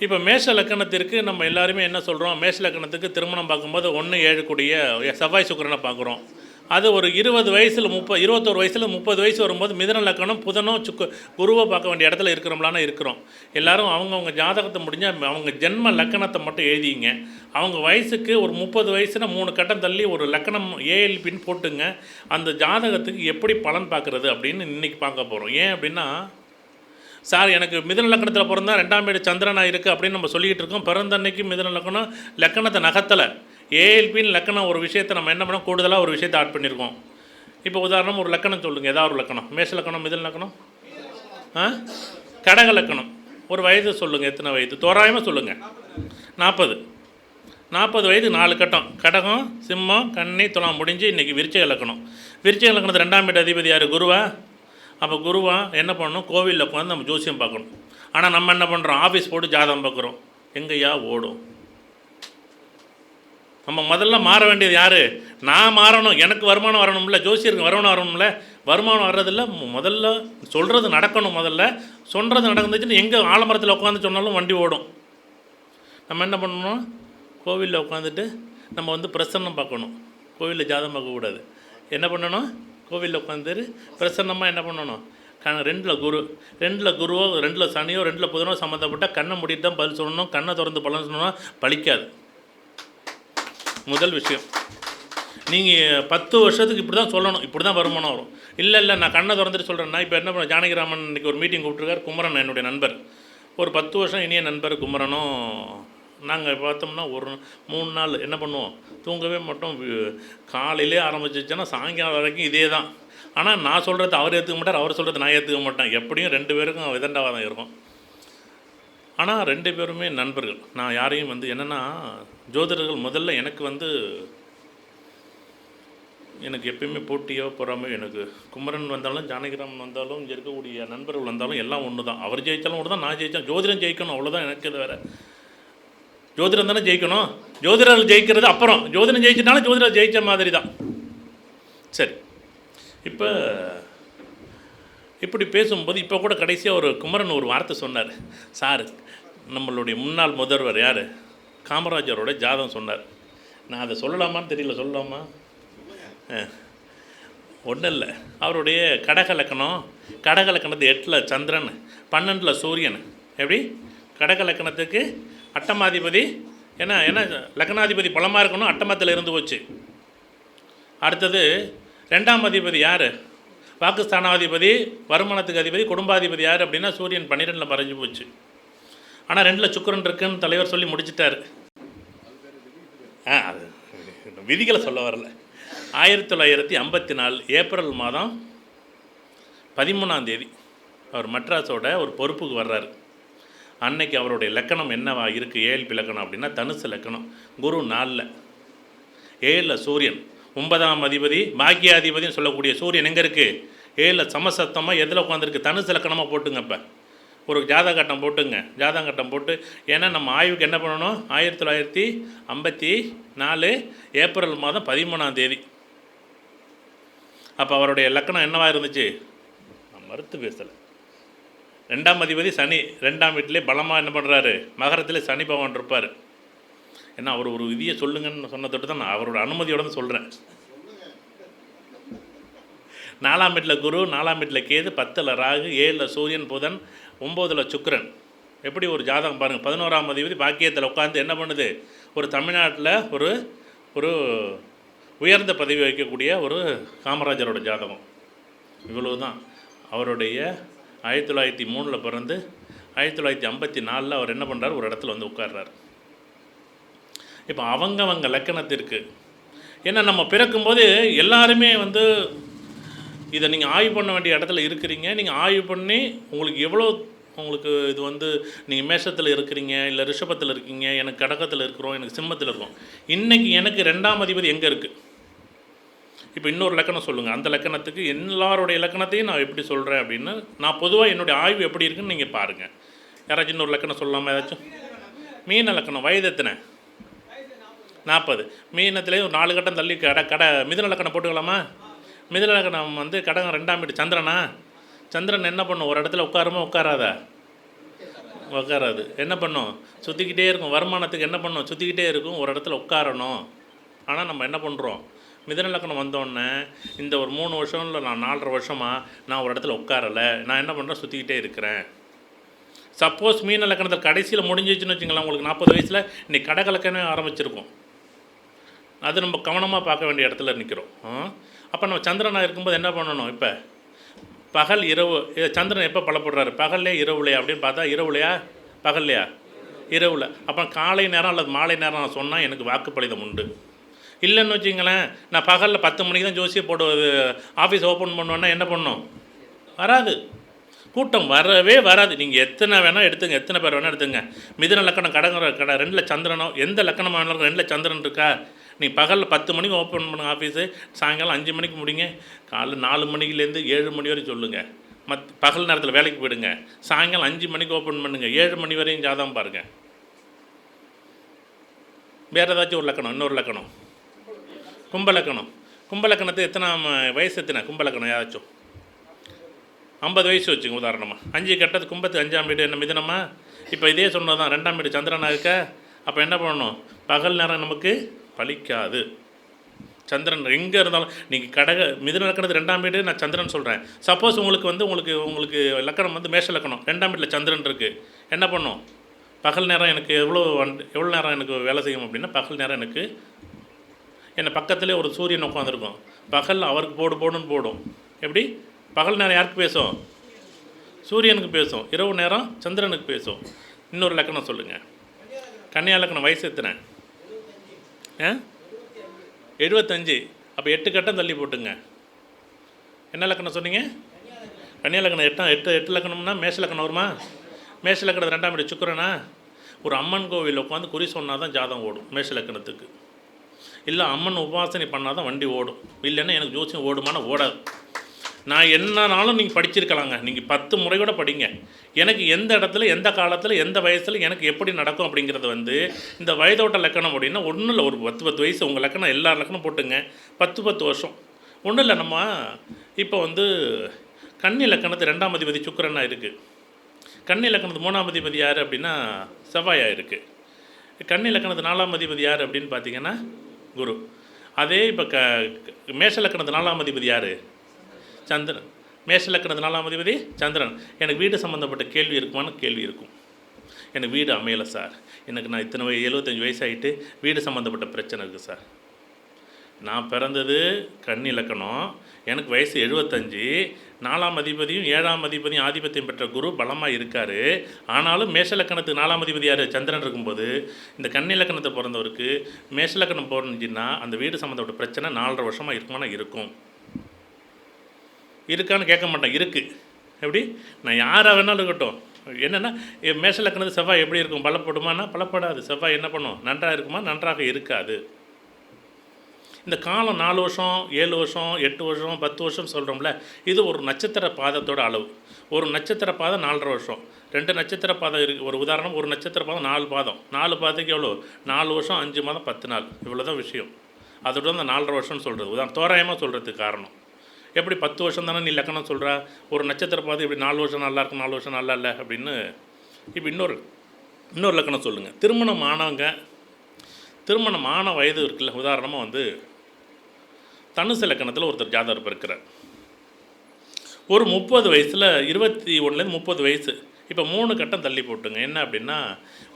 இப்போ மேஷ லக்கணத்திற்கு நம்ம எல்லாருமே என்ன சொல்கிறோம், மேஷ லக்கணத்துக்கு திருமணம் பார்க்கும்போது 1-7 கூடிய செவ்வாய் சுக்கிரனை பார்க்குறோம். அது ஒரு 20 வயசில் 21 வயசில் 30 வயசு வரும்போது மிதுன லக்கணம் புதனும் குருவை பார்க்க வேண்டிய இடத்துல இருக்கிறோம்லான இருக்கிறோம். எல்லோரும் அவங்கவுங்க ஜாதகத்தை முடிஞ்சால் அவங்க ஜென்ம லக்கணத்தை மட்டும் எழுதிங்க. அவங்க வயசுக்கு ஒரு 30 வயசுனா 3 கட்டம் தள்ளி ஒரு லக்கணம் ஏஎல்பின்னு போட்டுங்க. அந்த ஜாதகத்துக்கு எப்படி பலன் பார்க்குறது அப்படின்னு இன்றைக்கி பார்க்க போகிறோம். ஏன் அப்படின்னா, சார் எனக்கு மிதுன லக்கணத்தில் பிறந்தா 2ஆம் வீடு சந்திரனாக இருக்குது அப்படின்னு நம்ம சொல்லிக்கிட்டு இருக்கோம். பிறந்த அன்னைக்கு மிதுன லக்கணம் லக்கணத்தை நகத்தலை. ஏஎல்பின்னு லக்கணம் ஒரு விஷயத்தை நம்ம என்ன பண்ணோம், கூடுதலாக ஒரு விஷயத்தை ஆட் பண்ணியிருக்கோம். இப்போ உதாரணம் ஒரு லக்கணம் சொல்லுங்கள், ஏதாவது ஒரு லக்கணம். மேஷ லக்கணம், மிதுன லக்கணம், கடக லக்கணம். ஒரு வயது சொல்லுங்கள், எத்தனை வயது தோராயமாக சொல்லுங்கள். 40 வயது 4 கட்டம். கடகம், சிம்மம், கன்னி, துலாம் முடிஞ்சு இன்றைக்கி விருச்சிக லக்கணம். விருச்சிக லக்கணத்து 2ஆம் வீடு அதிபதி யார்? குருவா. அப்போ குருவா என்ன பண்ணணும், கோவிலில் உட்காந்து நம்ம ஜோசியம் பார்க்கணும். ஆனால் நம்ம என்ன பண்ணுறோம், ஆஃபீஸ் போட்டு ஜாதகம் பார்க்குறோம். எங்கேயா ஓடும். நம்ம முதல்ல மாற வேண்டியது யார்? நான் மாறணும், எனக்கு வருமானம் வரணும்ல, ஜோசியருக்கு வருமானம் வரணும்ல. வருமானம் வர்றதில்ல, முதல்ல சொல்கிறது நடக்கணும். முதல்ல சொல்கிறது நடந்துச்சுன்னு எங்கே ஆலமரத்தில் உட்காந்து சொன்னாலும் வண்டி ஓடும். நம்ம என்ன பண்ணணும், கோவிலில் உட்காந்துட்டு நம்ம பிரசன்னம் பார்க்கணும். கோவிலில் ஜாதகம் பார்க்கக்கூடாது. என்ன பண்ணணும், கோவிலில் உட்காந்துட்டு பிரசன்னமாக என்ன பண்ணணும், 2ல் குரு, 2ல் குருவோ 2ல் சனியோ 2ல் புதனோ சம்மந்தப்பட்ட கண்ணை மூடிட்டு தான் பதில் சொல்லணும். கண்ணை திறந்து பலன் சொன்னோன்னா பலிக்காது. முதல் விஷயம், நீங்கள் 10 வருஷத்துக்கு இப்படி தான் சொல்லணும், இப்படி தான் வருமானம் வரும். இல்லை நான் கண்ணை திறந்துட்டு சொல்கிறேன்னா, இப்போ என்ன பண்ண, ஜானகிராமன் இன்றைக்கி ஒரு மீட்டிங் கூப்பிட்ருக்கார். குமரன் என்னுடைய நண்பர், ஒரு 10 வருஷம் இனிய நண்பர் குமரனும். நாங்கள் பார்த்தோம்னா ஒரு 3 நாள் என்ன பண்ணுவோம், தூங்கவே மாட்டோம். காலையிலே ஆரம்பிச்சிச்சுன்னா சாயங்காலம் வரைக்கும் இதே தான். ஆனால் நான் சொல்கிறது அவர் ஏற்றுக்க மாட்டார், அவர் சொல்கிறது நான் ஏற்றுக்க மாட்டேன். எப்படியும் 2 பேருக்கும் விதண்டாவாதம் இருக்கும். ஆனால் 2 பேருமே நண்பர்கள். நான் யாரையும் என்னென்னா, ஜோதிடர்கள் முதல்ல எனக்கு எப்பயுமே போட்டியோ பொறாமையோ. எனக்கு குமரன் வந்தாலும் ஜானகிராமன் வந்தாலும் இங்கே இருக்கக்கூடிய நண்பர்கள் வந்தாலும் எல்லாம் ஒன்று தான். அவர் ஜெயித்தாலும் ஒன்று தான், நான் ஜெயித்தாலும் ஜோதிடம் ஜெயிக்கணும், அவ்வளோதான். எனக்கு இது வேறு ஜோதிடம் தானே ஜெயிக்கணும். ஜோதிடர்கள் ஜெயிக்கிறது அப்புறம், ஜோதிடம் ஜெயிச்சிட்டாலும் ஜோதிடர் ஜெயித்த மாதிரி தான். சரி, இப்போ இப்படி பேசும்போது இப்போ கூட கடைசியாக ஒரு குமரன் ஒரு வார்த்தை சொன்னார். சார், நம்மளுடைய முன்னாள் முதல்வர் யார், காமராஜரோட ஜாதகம் சொன்னார். நான் அதை சொல்லலாமான்னு தெரியல, சொல்லலாமா? ஒன்றும் இல்லை, அவருடைய கடக லக்கணத்து 8ல் சந்திரன், 12ல் சூரியன். எப்படி கடக லக்கணத்துக்கு அட்டமாதிபதி ஏன்னா லக்னாதிபதி பலமாக இருக்கணும், அட்டமத்தில் இருந்து போச்சு. அடுத்தது 2ஆம் அதிபதி யார்? வாக்குஸ்தானாதிபதி, வருமானத்துக்கு அதிபதி, குடும்பாதிபதி யார் அப்படின்னா சூரியன் 12ல் மறைஞ்சு போச்சு. ஆனால் 2ல் சுக்கிரன் இருக்குன்னு தலைவர் சொல்லி முடிச்சிட்டார். அது விதிகளை சொல்ல வரல. 1954 ஏப்ரல் மாதம் 13ஆம் தேதி அவர் மெட்ராஸோட ஒரு பொறுப்புக்கு வர்றாரு. அன்னைக்கு அவருடைய லக்கணம் என்னவா இருக்குது, ஏஎல்பி லக்கணம் அப்படின்னா தனுசு லக்கணம். குரு 4ல், 7ல் சூரியன், 9ஆம் அதிபதி பாக்கியாதிபதினு சொல்லக்கூடிய சூரியன் எங்கே இருக்குது, 7ல் சமசத்தமாக எதில் உட்காந்துருக்கு, தனுசு லக்கணமாக போட்டுங்க. இப்போ ஒரு ஜாதகட்டம் போட்டுங்க, ஜாதகட்டம் போட்டு. ஏன்னா நம்ம ஆய்வுக்கு என்ன பண்ணணும், 1954 ஏப்ரல் மாதம் 13ஆம் தேதி. அப்போ அவருடைய லக்கணம் என்னவாக இருந்துச்சு, நான் மறுத்து பேசலை. 2ஆம் அதிபதி சனி, 2ஆம் வீட்டிலே பலமாக என்ன பண்ணுறாரு, மகரத்தில் சனி பகவான் இருப்பார். ஏன்னா அவர் ஒரு விதியை சொல்லுங்கன்னு சொன்னதோடு தான் நான் அவரோட அனுமதியோடு தான் சொல்கிறேன். 4ஆம் வீட்டில் குரு, 4ஆம் வீட்டில் கேது, 10ல் ராகு, 7ல் சூரியன் புதன், 9ல் சுக்கிரன். எப்படி ஒரு ஜாதகம் பாருங்கள். 11ஆம் அதிபதி பாக்கியத்தில் உட்காந்து என்ன பண்ணுது, ஒரு தமிழ்நாட்டில் ஒரு ஒரு உயர்ந்த பதவி வைக்கக்கூடிய ஒரு காமராஜரோட ஜாதகம். இவ்வளவு தான். அவருடைய 1903 பிறந்து 1954 அவர் என்ன பண்ணுறார், ஒரு இடத்துல உட்கார்றார். இப்போ அவங்க லக்கணத்திற்கு ஏன்னா நம்ம பிறக்கும்போது எல்லாருமே இதை நீங்கள் ஆய்வு பண்ண வேண்டிய இடத்துல இருக்கிறீங்க. நீங்கள் ஆய்வு பண்ணி உங்களுக்கு எவ்வளோ உங்களுக்கு இது நீங்கள் மேஷத்தில் இருக்கிறீங்க, இல்லை ரிஷபத்தில் இருக்கீங்க, எனக்கு கடகத்தில் இருக்கிறோம், எனக்கு சிம்மத்தில் இருக்கோம். இன்றைக்கி எனக்கு 2ஆம் அதிபதி எங்கே இருக்குது, இப்போ இன்னொரு லக்கணம் சொல்லுங்கள். அந்த லக்கணத்துக்கு எல்லாருடைய லக்கணத்தையும் நான் எப்படி சொல்கிறேன் அப்படின்னு நான் பொதுவாக என்னுடைய ஆய்வு எப்படி இருக்குன்னு நீங்கள் பாருங்கள். யாராச்சும் இன்னொரு லக்கணம் சொல்லலாமா? ஏதாச்சும் மீன லக்கணம் வயது எத்தனை? 40. மீனத்துலேயே ஒரு 4 கட்டம் தள்ளி மிதுன லக்கணம் போட்டுக்கலாமா? மிதுன லக்கணம் கடகம் 2ஆம் வீடு சந்திரனா. சந்திரன் என்ன பண்ணும், ஒரு இடத்துல உட்காருமா உட்காராதா? உட்காராது. என்ன பண்ணும்? சுற்றிக்கிட்டே இருக்கும். வருமானத்துக்கு என்ன பண்ணும்? சுற்றிக்கிட்டே இருக்கும். ஒரு இடத்துல உட்காரணும். ஆனால் நம்ம என்ன பண்ணுறோம்? மிதுன லக்னம் வந்தோடனே இந்த ஒரு 3 வருஷம் இல்லை நான் 4.5 வருஷமாக நான் ஒரு இடத்துல உட்காரலை. நான் என்ன பண்ணுறேன்? சுற்றிக்கிட்டே இருக்கிறேன். சப்போஸ் மீன லக்னத்தில் கடைசியில் முடிஞ்சிச்சுன்னு வச்சுங்களேன், உங்களுக்கு 40 வயசில் இன்றைக்கி கடை கலக்கவே ஆரம்பிச்சிருக்கும். அது நம்ம கவனமாக பார்க்க வேண்டிய இடத்துல நிற்கிறோம். அப்போ நம்ம சந்திரனாக இருக்கும்போது என்ன பண்ணணும்? இப்போ பகல் இரவு சந்திரன் எப்போ பலப்படுறாரு? பகல்லே இரவுலையா அப்படின்னு பார்த்தா இரவுலையா பகல்லையா? இரவில். அப்போ காலை நேரம் அல்லது மாலை நேரம் நான் சொன்னால் எனக்கு வாக்குப்பளிதம் உண்டு. இல்லைன்னு வச்சிங்களேன், நான் பகலில் 10 மணிக்கு தான் ஜோசியை போடுவது ஆஃபீஸ் ஓப்பன் பண்ணுவேன்னா என்ன பண்ணணும்? வராது. கூட்டம் வரவே வராது. நீங்கள் எத்தனை வேணால் எடுத்துங்க, எத்தனை பேர் வேணால் எடுத்துங்க. மிதுன லக்கணம் கடங்கிற கடை 2ல் சந்திரனோ எந்த லக்கணமாக வேணாலும் 2ல் சந்திரன் இருக்கா? நீ பகலில் 10 மணிக்கு ஓப்பன் பண்ணுங்க ஆஃபீஸு, சாயங்காலம் 5 மணிக்கு முடிங்க, காலைல 4 மணிலேருந்து 7 மணி வரையும் சொல்லுங்கள். பகல் நேரத்தில் வேலைக்கு போயிடுங்க, சாயங்காலம் 5 மணிக்கு ஓப்பன் பண்ணுங்கள், 7 மணி வரையும் ஜாதகம் பாருங்கள். வேறு ஏதாச்சும் ஒரு லக்கணம், இன்னொரு லக்கணம் கும்பலக்கணம். கும்பலக்கணத்து எத்தனை வயசு? எத்தனை கும்பலக்கணம் யாராச்சும்? 50 வயசு வச்சுங்க உதாரணமாக. 5 கட்டது கும்பத்து 5ஆம் வீடு என்ன மிதுனமா? இப்போ இதே சொன்னது தான், 2ஆம் வீடு சந்திரனாக இருக்க. அப்போ என்ன பண்ணணும்? பகல் நேரம் நமக்கு பலிக்காது. சந்திரன் எங்கே இருந்தாலும் நீங்கள் மிதுன லக்கணத்து 2ஆம் வீடு நான் சந்திரன் சொல்கிறேன். சப்போஸ் உங்களுக்கு உங்களுக்கு லக்கணம் மேஷ லக்கணம் 2ஆம் வீட்டில் சந்திரன் இருக்குது. என்ன பண்ணும்? பகல் நேரம் எனக்கு எவ்வளோ நேரம் எனக்கு வேலை செய்யும் அப்படின்னா, பகல் நேரம் எனக்கு என்னை பக்கத்துலேயே ஒரு சூரியன் உட்காந்துருக்கும். பகல் அவருக்கு போடுன்னு போடும். எப்படி? பகல் நேரம் யாருக்கு பேசும்? சூரியனுக்கு பேசும். இரவு நேரம் சந்திரனுக்கு பேசும். இன்னொரு லக்கணம் சொல்லுங்கள். கன்னியா லக்கணம் வயசு எத்தனை? 75. அப்போ 8 கட்டம் தள்ளி போட்டுங்க. என்ன லக்கணம் சொன்னீங்க? கன்னியா லக்கணம் 8 லக்கணம்னா மேஷ லக்கணம் வருமா? மேஷ லக்கணம் 2ஆம் வீடு சுக்கிரனா? ஒரு அம்மன் கோவில் உட்காந்து குறி சொன்னால் தான் ஜாதகம் ஓடும் மேஷ லக்கணத்துக்கு. இல்லை அம்மன் உபாசனை பண்ணால் தான் வண்டி ஓடும். இல்லைன்னா எனக்கு ஜோசியம் ஓடுமானா ஓடாது. நான் என்னன்னாலும் நீங்கள் படிச்சிருக்கலாங்க, நீங்கள் 10 முறை கூட படிங்க. எனக்கு எந்த இடத்துல எந்த காலத்தில் எந்த வயசில் எனக்கு எப்படி நடக்கும் அப்படிங்கிறது இந்த வயதோட்ட லக்கணம் அப்படின்னா ஒன்றும் இல்லை. ஒரு 10 வயசு உங்கள் லக்கணம் எல்லா லக்கணம் போட்டுங்க. 10 வருஷம் ஒன்றும் இல்லை. நம்ம இப்போ கன்னி லக்கணத்து 2ஆம் அதிபதி சுக்கிரனாக இருக்குது. கன்னி லக்கணத்து 3ஆம் அதிபதி யார் அப்படின்னா செவ்வாயாக இருக்குது. கன்னி லக்கணத்து 4ஆம் அதிபதி யார் அப்படின்னு பார்த்தீங்கன்னா குரு. அதே இப்போ மேஷ லக்கணத்து 4ஆம் அதிபதி யார்? சந்திரன். மேஷ லக்கணத்து 4ஆம் அதிபதி சந்திரன். எனக்கு வீடு சம்மந்தப்பட்ட கேள்வி இருக்குமான்னு கேள்வி இருக்கும். எனக்கு வீடு அமையலை சார், எனக்கு நான் இத்தனை 75 வயசாகிட்டு வீடு சம்மந்தப்பட்ட பிரச்சனை இருக்குது சார். நான் பிறந்தது கன்னி லக்கணம், எனக்கு வயசு 75. 4ஆம் அதிபதியும் 7ஆம் அதிபதியும் ஆதிபத்தியம் பெற்ற குரு பலமாக இருக்கார். ஆனாலும் மேஷ லக்கணத்துக்கு 4ஆம் அதிபதி யார்? சந்திரன் இருக்கும்போது இந்த கன்னி லக்கணத்தை பிறந்தவருக்கு மேஷ லக்கணம் போனுச்சுன்னா அந்த வீடு சம்மந்தப்பட்ட பிரச்சனை 4.5 வருஷமாக இருக்குமானா இருக்கும். இருக்கான்னு கேட்க மாட்டேன், இருக்குது. எப்படி? நான் யாராக வேணாலும் இருக்கட்டும். என்னென்னா மேஷ லக்கணத்து செவ்வாய் எப்படி இருக்கும்? பலப்படுமானா பலப்படாது. செவ்வாய் என்ன பண்ணும்? நன்றாக இருக்குமா? நன்றாக இருக்காது. இந்த காலம் 4 வருஷம் 7 வருஷம் 8 வருஷம் 10 வருஷம் சொல்கிறோம்ல, இது ஒரு நட்சத்திர பாதத்தோட அளவு. ஒரு நட்சத்திர பாதம் 4.5 வருஷம், 2 நட்சத்திர பாதம் இருக்குது. ஒரு உதாரணம், ஒரு நட்சத்திர பாதம் 4 பாதம், 4 பாதத்துக்கு எவ்வளோ? 4 வருஷம் 5 மாதம் 10 நாள், இவ்வளோ தான் விஷயம். அதோட தான் அந்த 4.5 வருஷம்னு சொல்கிறது. உதாரணம் தோராயமாக சொல்கிறதுக்கு காரணம். எப்படி 10 வருஷம் தானே நீ லக்கணம் சொல்கிற, ஒரு நட்சத்திர பாதம் இப்படி 4 வருஷம் நல்லா இருக்கும் 4 வருஷம் நல்லா இல்லை அப்படின்னு. இப்போ இன்னொரு லக்கணம் சொல்லுங்கள். திருமணமான வயது இருக்குல்ல, உதாரணமாக தனுசு லக்கணத்தில் ஒருத்தர் ஜாதகர் இருக்கிறார். ஒரு 30 வயசில் 21லேருந்து 30 வயசு. இப்போ 3 கட்டம் தள்ளி போட்டுங்க. என்ன அப்படின்னா,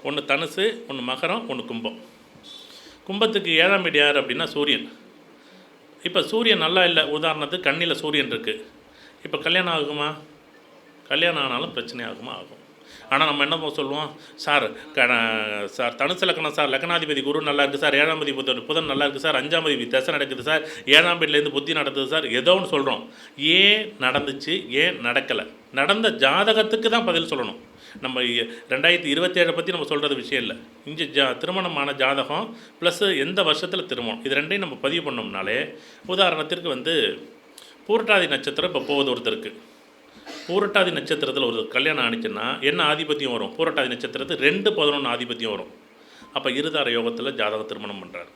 ஒன்று தனுசு, ஒன்று மகரம், ஒன்று கும்பம். கும்பத்துக்கு 7ஆம் வீடு யார் அப்படின்னா சூரியன். இப்போ சூரியன் நல்லா இல்லை, உதாரணத்துக்கு கண்ணியில் சூரியன் இருக்குது. இப்போ கல்யாணம் ஆகுமா? கல்யாணம் ஆனாலும் பிரச்சனை ஆகுமா? ஆகும். ஆனால் நம்ம என்ன சொல்லுவோம், சார் தனுசு லக்கணம் சார், லக்கணாதிபதி குரு நல்லா இருக்குது சார், 7ஆம் அதிபதி புதன் நல்லா இருக்குது சார், 5ஆம் அதிபதி தசை நடக்குது சார், 7ஆம் வீட்டிலேருந்து புத்தி நடக்குது சார், ஏதோ ஒன்று சொல்கிறோம். ஏன் நடந்துச்சு, ஏன் நடக்கலை? நடந்த ஜாதகத்துக்கு தான் பதில் சொல்லணும். நம்ம 2027 பற்றி நம்ம சொல்கிறது விஷயம் இல்லை. இங்கே திருமணமான ஜாதகம் ப்ளஸ் எந்த வருஷத்தில் திருமணம், இது ரெண்டையும் நம்ம பதிவு பண்ணோம்னாலே, உதாரணத்திற்கு பூரட்டாதி நட்சத்திரம் இப்போ போகுது ஒருத்தருக்கு. பூரட்டாதி நட்சத்திரத்தில் ஒரு கல்யாணம் ஆணிச்சுன்னா என்ன ஆதிபத்தியம் வரும்? பூரட்டாதி நட்சத்திரத்துக்கு 2-11 ஆதிபத்தியம் வரும். அப்போ இருதார யோகத்தில் ஜாதகம் திருமணம் பண்ணுறாரு.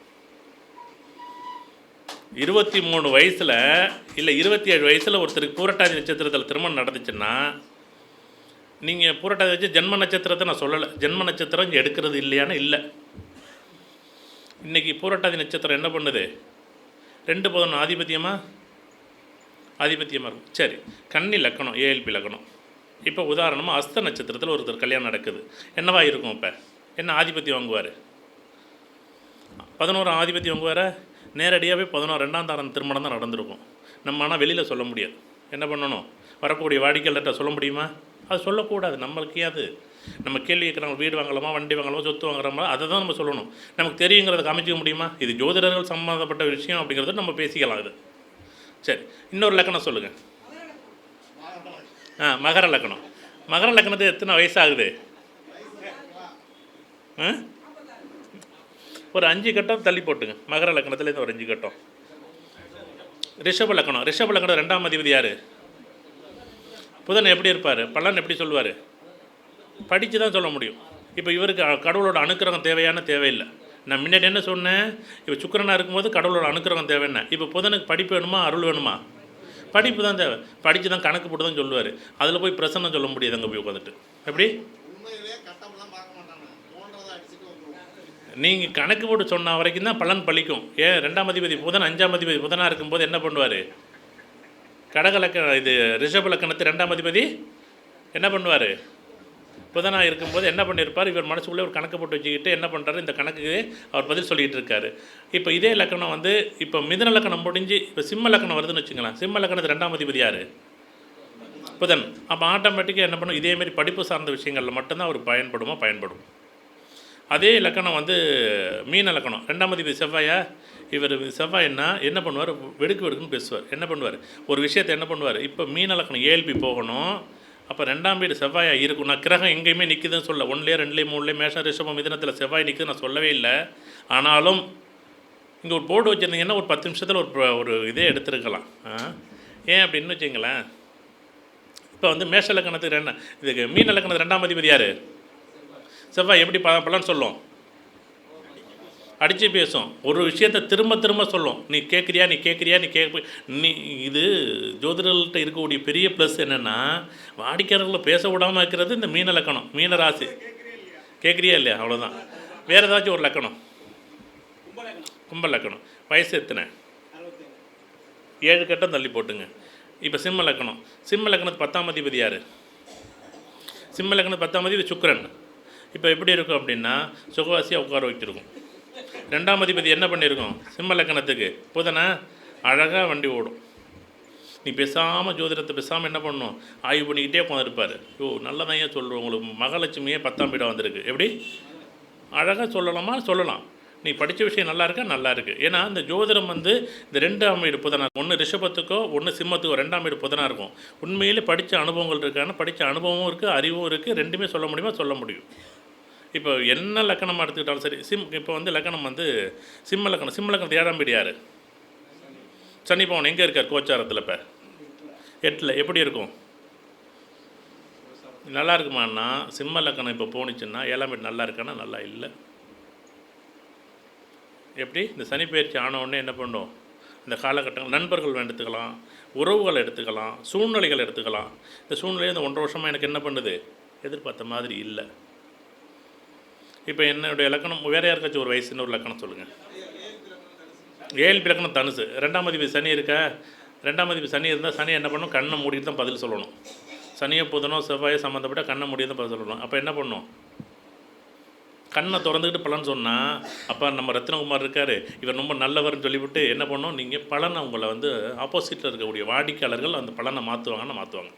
23 வயசில் இல்லை 27 வயசில் ஒருத்தருக்கு பூரட்டாதி நட்சத்திரத்தில் திருமணம் நடந்துச்சுன்னா நீங்கள் பூரட்டாதி வச்சு ஜென்ம நட்சத்திரத்தை நான் சொல்லலை. ஜென்ம நட்சத்திரம் இங்கே எடுக்கிறது இல்லையான்னு இல்லை. இன்றைக்கி பூரட்டாதி நட்சத்திரம் என்ன பண்ணுது? 2 ஆதிபத்தியமாக இருக்கும். சரி, கன்னி லக்கணம், ஏஎல்பி லக்கணம். இப்போ உதாரணமாக அஸ்த நட்சத்திரத்தில் ஒருத்தர் கல்யாணம் நடக்குது. என்னவா இருக்கும்? இப்போ என்ன ஆதிபத்தியம் வாங்குவார்? 11 ஆதிபத்தியம் வாங்குவார? நேரடியாகவே 2ஆம் தாரம் திருமணம் தான் நடந்திருக்கும். நம்ம ஆனால் வெளியில் சொல்ல முடியாது. என்ன பண்ணணும்? வரக்கூடிய வாடிக்கையாளர்கிட்ட சொல்ல முடியுமா? அது சொல்லக்கூடாது. நம்மளுக்கு அது நம்ம கேள்வி கேட்குறாங்க, வீடு வாங்கலாமா, வண்டி வாங்கலாமா, சொத்து வாங்குறோமா, அதை தான் நம்ம சொல்லணும். நமக்கு தெரியுங்கிறத காமிச்சிக்க முடியுமா? இது ஜோதிடர்கள் சம்மந்தப்பட்ட விஷயம் அப்படிங்கிறத நம்ம பேசிக்கலாம். இது சரி. இன்னொரு லக்கணம் சொல்லுங்கள். மகர லக்கணம். மகர லக்கணத்துக்கு எத்தனை வயசாகுது? ஒரு 5 கட்டம் தள்ளி போட்டுங்க. மகர லக்கணத்துலேருந்து ஒரு 5 கட்டம். ரிஷப லக்கணம். ரிஷப லக்கணம் 2ஆம் அதிபதி யார்? புதன். எப்படி இருப்பார்? பலன் எப்படி சொல்லுவார்? படித்து தான் சொல்ல முடியும். இப்போ இவருக்கு கடவுளோட அனுக்கிரகம் தேவையில்லை. நான் முன்னாடி என்ன சொன்னேன்? இப்போ சுக்கிரனாக இருக்கும்போது கடவுளோட அனுக்கிரகம் தேவைன்னா, இப்போ புதனுக்கு படிப்பு வேணுமா, அருள் வேணுமா? படிப்பு தான் தேவை. படித்து தான் கணக்கு போட்டு தான் சொல்லுவார். அதில் போய் பிரசன்னம் சொல்ல முடியாது அங்கே போய் உட்காந்துட்டு. எப்படி நீங்கள் கணக்கு போட்டு சொன்ன வரைக்கும் தான் பலன் பழிக்கும். ஏன்? 2ஆம் அதிபதி புதன் 5ஆம் அதிபதி புதனாக இருக்கும்போது என்ன பண்ணுவார்? இது ரிஷப லக்கணத்து 2ஆம் அதிபதி என்ன பண்ணுவார்? புதனாக இருக்கும்போது என்ன பண்ணியிருப்பார்? இவர் மனசுக்குள்ளே ஒரு கணக்கு போட்டு வச்சுக்கிட்டு என்ன பண்ணுறாரு? இந்த கணக்குக்கு அவர் பதில் சொல்லிகிட்டு இருக்காரு. இப்போ இதே லக்கணம் இப்போ மிதுன லக்கணம் முடிஞ்சு இப்போ சிம்ம லக்கணம் வருதுன்னு வச்சுக்கலாம். சிம்ம லக்கணத்து 2ஆம் அதிபதி யார்? புதன். அப்போ ஆட்டோமேட்டிக்காக என்ன பண்ணும்? இதேமாரி படிப்பு சார்ந்த விஷயங்களில் மட்டும்தான் அவர் பயன்படும். அதே லக்கணம் மீன லக்கணம் 2ஆம் அதிபதி செவ்வாயா? இவர் செவ்வாய்னா என்ன பண்ணுவார்? வெடுக்குன்னு பேசுவார். என்ன பண்ணுவார்? ஒரு விஷயத்தை என்ன பண்ணுவார்? இப்போ மீன லக்கணம் ஏஎல்பி போகணும். அப்போ 2ஆம் வீடு செவ்வாயாக இருக்கும். நான் கிரகம் எங்கேயுமே நிற்குதுன்னு சொல்ல. 1, 2, 3 மேஷம் ரிஷபம் மிதுனத்தில் செவ்வாய் நிற்குது நான் சொல்லவே இல்லை. ஆனாலும் இங்கே ஒரு போர்டு வச்சுருந்தீங்கன்னா ஒரு 10 நிமிஷத்தில் ஒரு இதே எடுத்துருக்கலாம். ஏன் அப்படின்னு வச்சுங்களேன். இப்போ மேஷ லக்கணத்துக்கு இதுக்கு மீன லக்கணத்துக்கு 2ஆம் அதிபதி யார்? செவ்வாய். எப்படி பலன் சொல்லும்? அடித்து பேசும். ஒரு விஷயத்தை திரும்ப சொல்லும். நீ கேட்குறியா நீ இது ஜோதிடர்கள்ட்ட இருக்கக்கூடிய பெரிய ப்ளஸ் என்னென்னா, வாடிக்கையாளர்களை பேச விடாமல் இருக்கிறது இந்த மீன லக்கணம், மீன ராசி. கேட்குறியா இல்லையா? அவ்வளோதான். வேறு ஏதாச்சும் ஒரு லக்கணம்? கும்ப லக்கணம். வயசு எத்தனை? 7 கட்டம் தள்ளி போட்டுங்க. இப்போ சிம்ம லக்கணம். சிம்ம லக்கணத்து 10ஆம் அதிபதி யார்? சிம்ம லக்கணத்து 10ஆம் அதிபதி சுக்கிரன். இப்போ எப்படி இருக்கும் அப்படின்னா, சுகவாசியாக உட்கார வச்சுருக்கும். 2ஆம் அதிபதி என்ன பண்ணியிருக்கோம்? சிம்ம லக்கணத்துக்கு புதனை அழகாக வண்டி ஓடும். நீ பேசாமல் ஜோதிடத்தை பேசாமல் என்ன பண்ணணும்? ஆய்வு பண்ணிக்கிட்டே உட்காந்துருப்பார். நல்லதான் ஏன் சொல்கிறோம்? உங்களுக்கு மகாலட்சுமியே 10ஆம் வீடாக வந்திருக்கு. எப்படி அழகாக சொல்லலாம். நீ படித்த விஷயம் நல்லா இருக்குது. ஏன்னா இந்த ஜோதிடம் இந்த 2ஆம் வீடு புதனாக, ஒன்று ரிஷபத்துக்கோ ஒன்று சிம்மத்துக்கோ 2ஆம் வீடு புதனாக இருக்கும். உண்மையிலே படித்த அனுபவங்கள் இருக்கான, படித்த அனுபவமும் இருக்குது, அறிவும் இருக்குது. ரெண்டுமே சொல்ல முடியுமா? சொல்ல முடியும். இப்போ என்ன லக்கணமாக எடுத்துக்கிட்டாலும் சரி. இப்போ லக்கணம் சிம்ம லக்கணம். சிம்ம லக்கணத்து 7ஆம் வீடு யார்? சனி பவன் எங்கே இருக்கார்? கோச்சாரத்தில். இப்போ 8ல். எப்படி இருக்கும்? நல்லா இருக்குமான்னா, சிம்ம லக்கணம் இப்போ போணுச்சுன்னா 7ஆம் வீடு நல்லா இருக்கானா? நல்லா இல்லை. எப்படி? இந்த சனி பயிற்சி ஆனவுடனே என்ன பண்ணும்? இந்த காலகட்டங்கள் நண்பர்கள் எடுத்துக்கலாம், உறவுகள் எடுத்துக்கலாம், சூழ்நிலைகள் எடுத்துக்கலாம். இந்த சூழ்நிலையை இந்த 1.5 வருஷமாக எனக்கு என்ன பண்ணுது? எதிர்பார்த்த மாதிரி இல்லை. இப்போ என்னுடைய லக்கணம் வேறு யாருக்காச்சும் ஒரு வயசுன்னு ஒரு லக்கணம் சொல்லுங்கள். ஏஎல்பி லக்கணம் தனுசு. 2ஆம் அதிபதி சனி இருக்கா? 2ஆம் அதிபதி சனி இருந்தால் சனி என்ன பண்ணும்? கண்ணை மூடிட்டு தான் பதில் சொல்லணும். சனியோ புதனோ செவ்வாயோ சம்மந்தப்பட்ட கண்ணை மூடி தான் பதில் சொல்லணும். அப்போ என்ன பண்ணும்? கண்ணை திறந்துக்கிட்டு பலன் சொன்னால், அப்போ நம்ம ரத்னகுமார் இருக்கார், இவர் ரொம்ப நல்லவர்னு சொல்லிவிட்டு என்ன பண்ணோம்? நீங்கள் பலனை உங்களை ஆப்போசிட்டில் இருக்கக்கூடிய வாடிக்கையாளர்கள் அந்த பலனை மாற்றுவாங்க.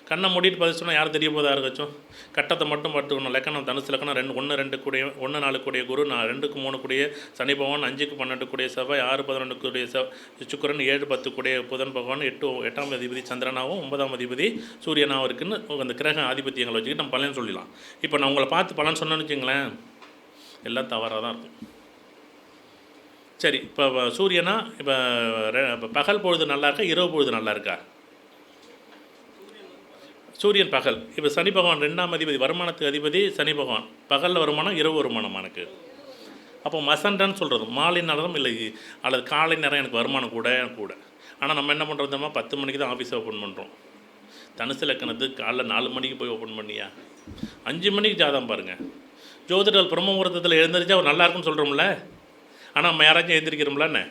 கண்ணை மூடிட்டு பதில் சொன்னால் யாரும் தெரிய போதா இருக்காச்சும்? கட்டத்தை மட்டும் பார்த்துக்கணும். லக்கணம் தனுசு லக்கணம் 1, 2 கூடிய 1, 4 கூடிய குரு, 2க்கு 3 கூடிய சனி பகவான், 5க்கு 12 கூடிய செவ்வாய், 6, 11 கூடிய சுக்கிரன், 7, 10 கூடிய புதன் பகவான், 8ஆம் அதிபதி சந்திரனாகவும் 9ஆம் அதிபதி சூரியனாகவும் இருக்குன்னு அந்த கிரக ஆதிபத்தியங்களை வச்சுக்கிட்டு நம்ம பலன் சொல்லலாம். இப்போ நான் உங்களை பார்த்து பலன் சொன்னேன்னு வச்சுங்களேன், எல்லாம் தவறாக தான் இருக்கும். சரி, இப்போ சூரியனா இப்போ பகல் பொழுது நல்லா இருக்கா, இரவு பொழுது நல்லா இருக்கா? சூரியன் பகல். இப்போ சனி பகவான் 2ஆம் அதிபதி, வருமானத்துக்கு அதிபதி சனி பகவான். பகலில் வருமானம், இரவு வருமானம் எனக்கு. அப்போ மசண்டன்னு சொல்கிறது மாலை நேரம் இல்லை அல்லது காலை நேரம் எனக்கு வருமானம் கூட. ஆனால் நம்ம என்ன பண்ணுறோம்? 10 மணிக்கு தான் ஆஃபீஸ் ஓப்பன் பண்ணுறோம். தனுசு லக்கணத்துக்கு காலைல 4 மணிக்கு போய் ஓப்பன் பண்ணியா? 5 மணிக்கு ஜாதகம் பாருங்கள். ஜோதிடர்கள் பிரம்ம முகூர்த்தத்தில் எழுந்திரிச்சா அவர் நல்லா இருக்குன்னு சொல்கிறோம்ல. ஆனால் நம்ம யாராச்சும் எழுந்திரிக்கிறோம்லன்னு.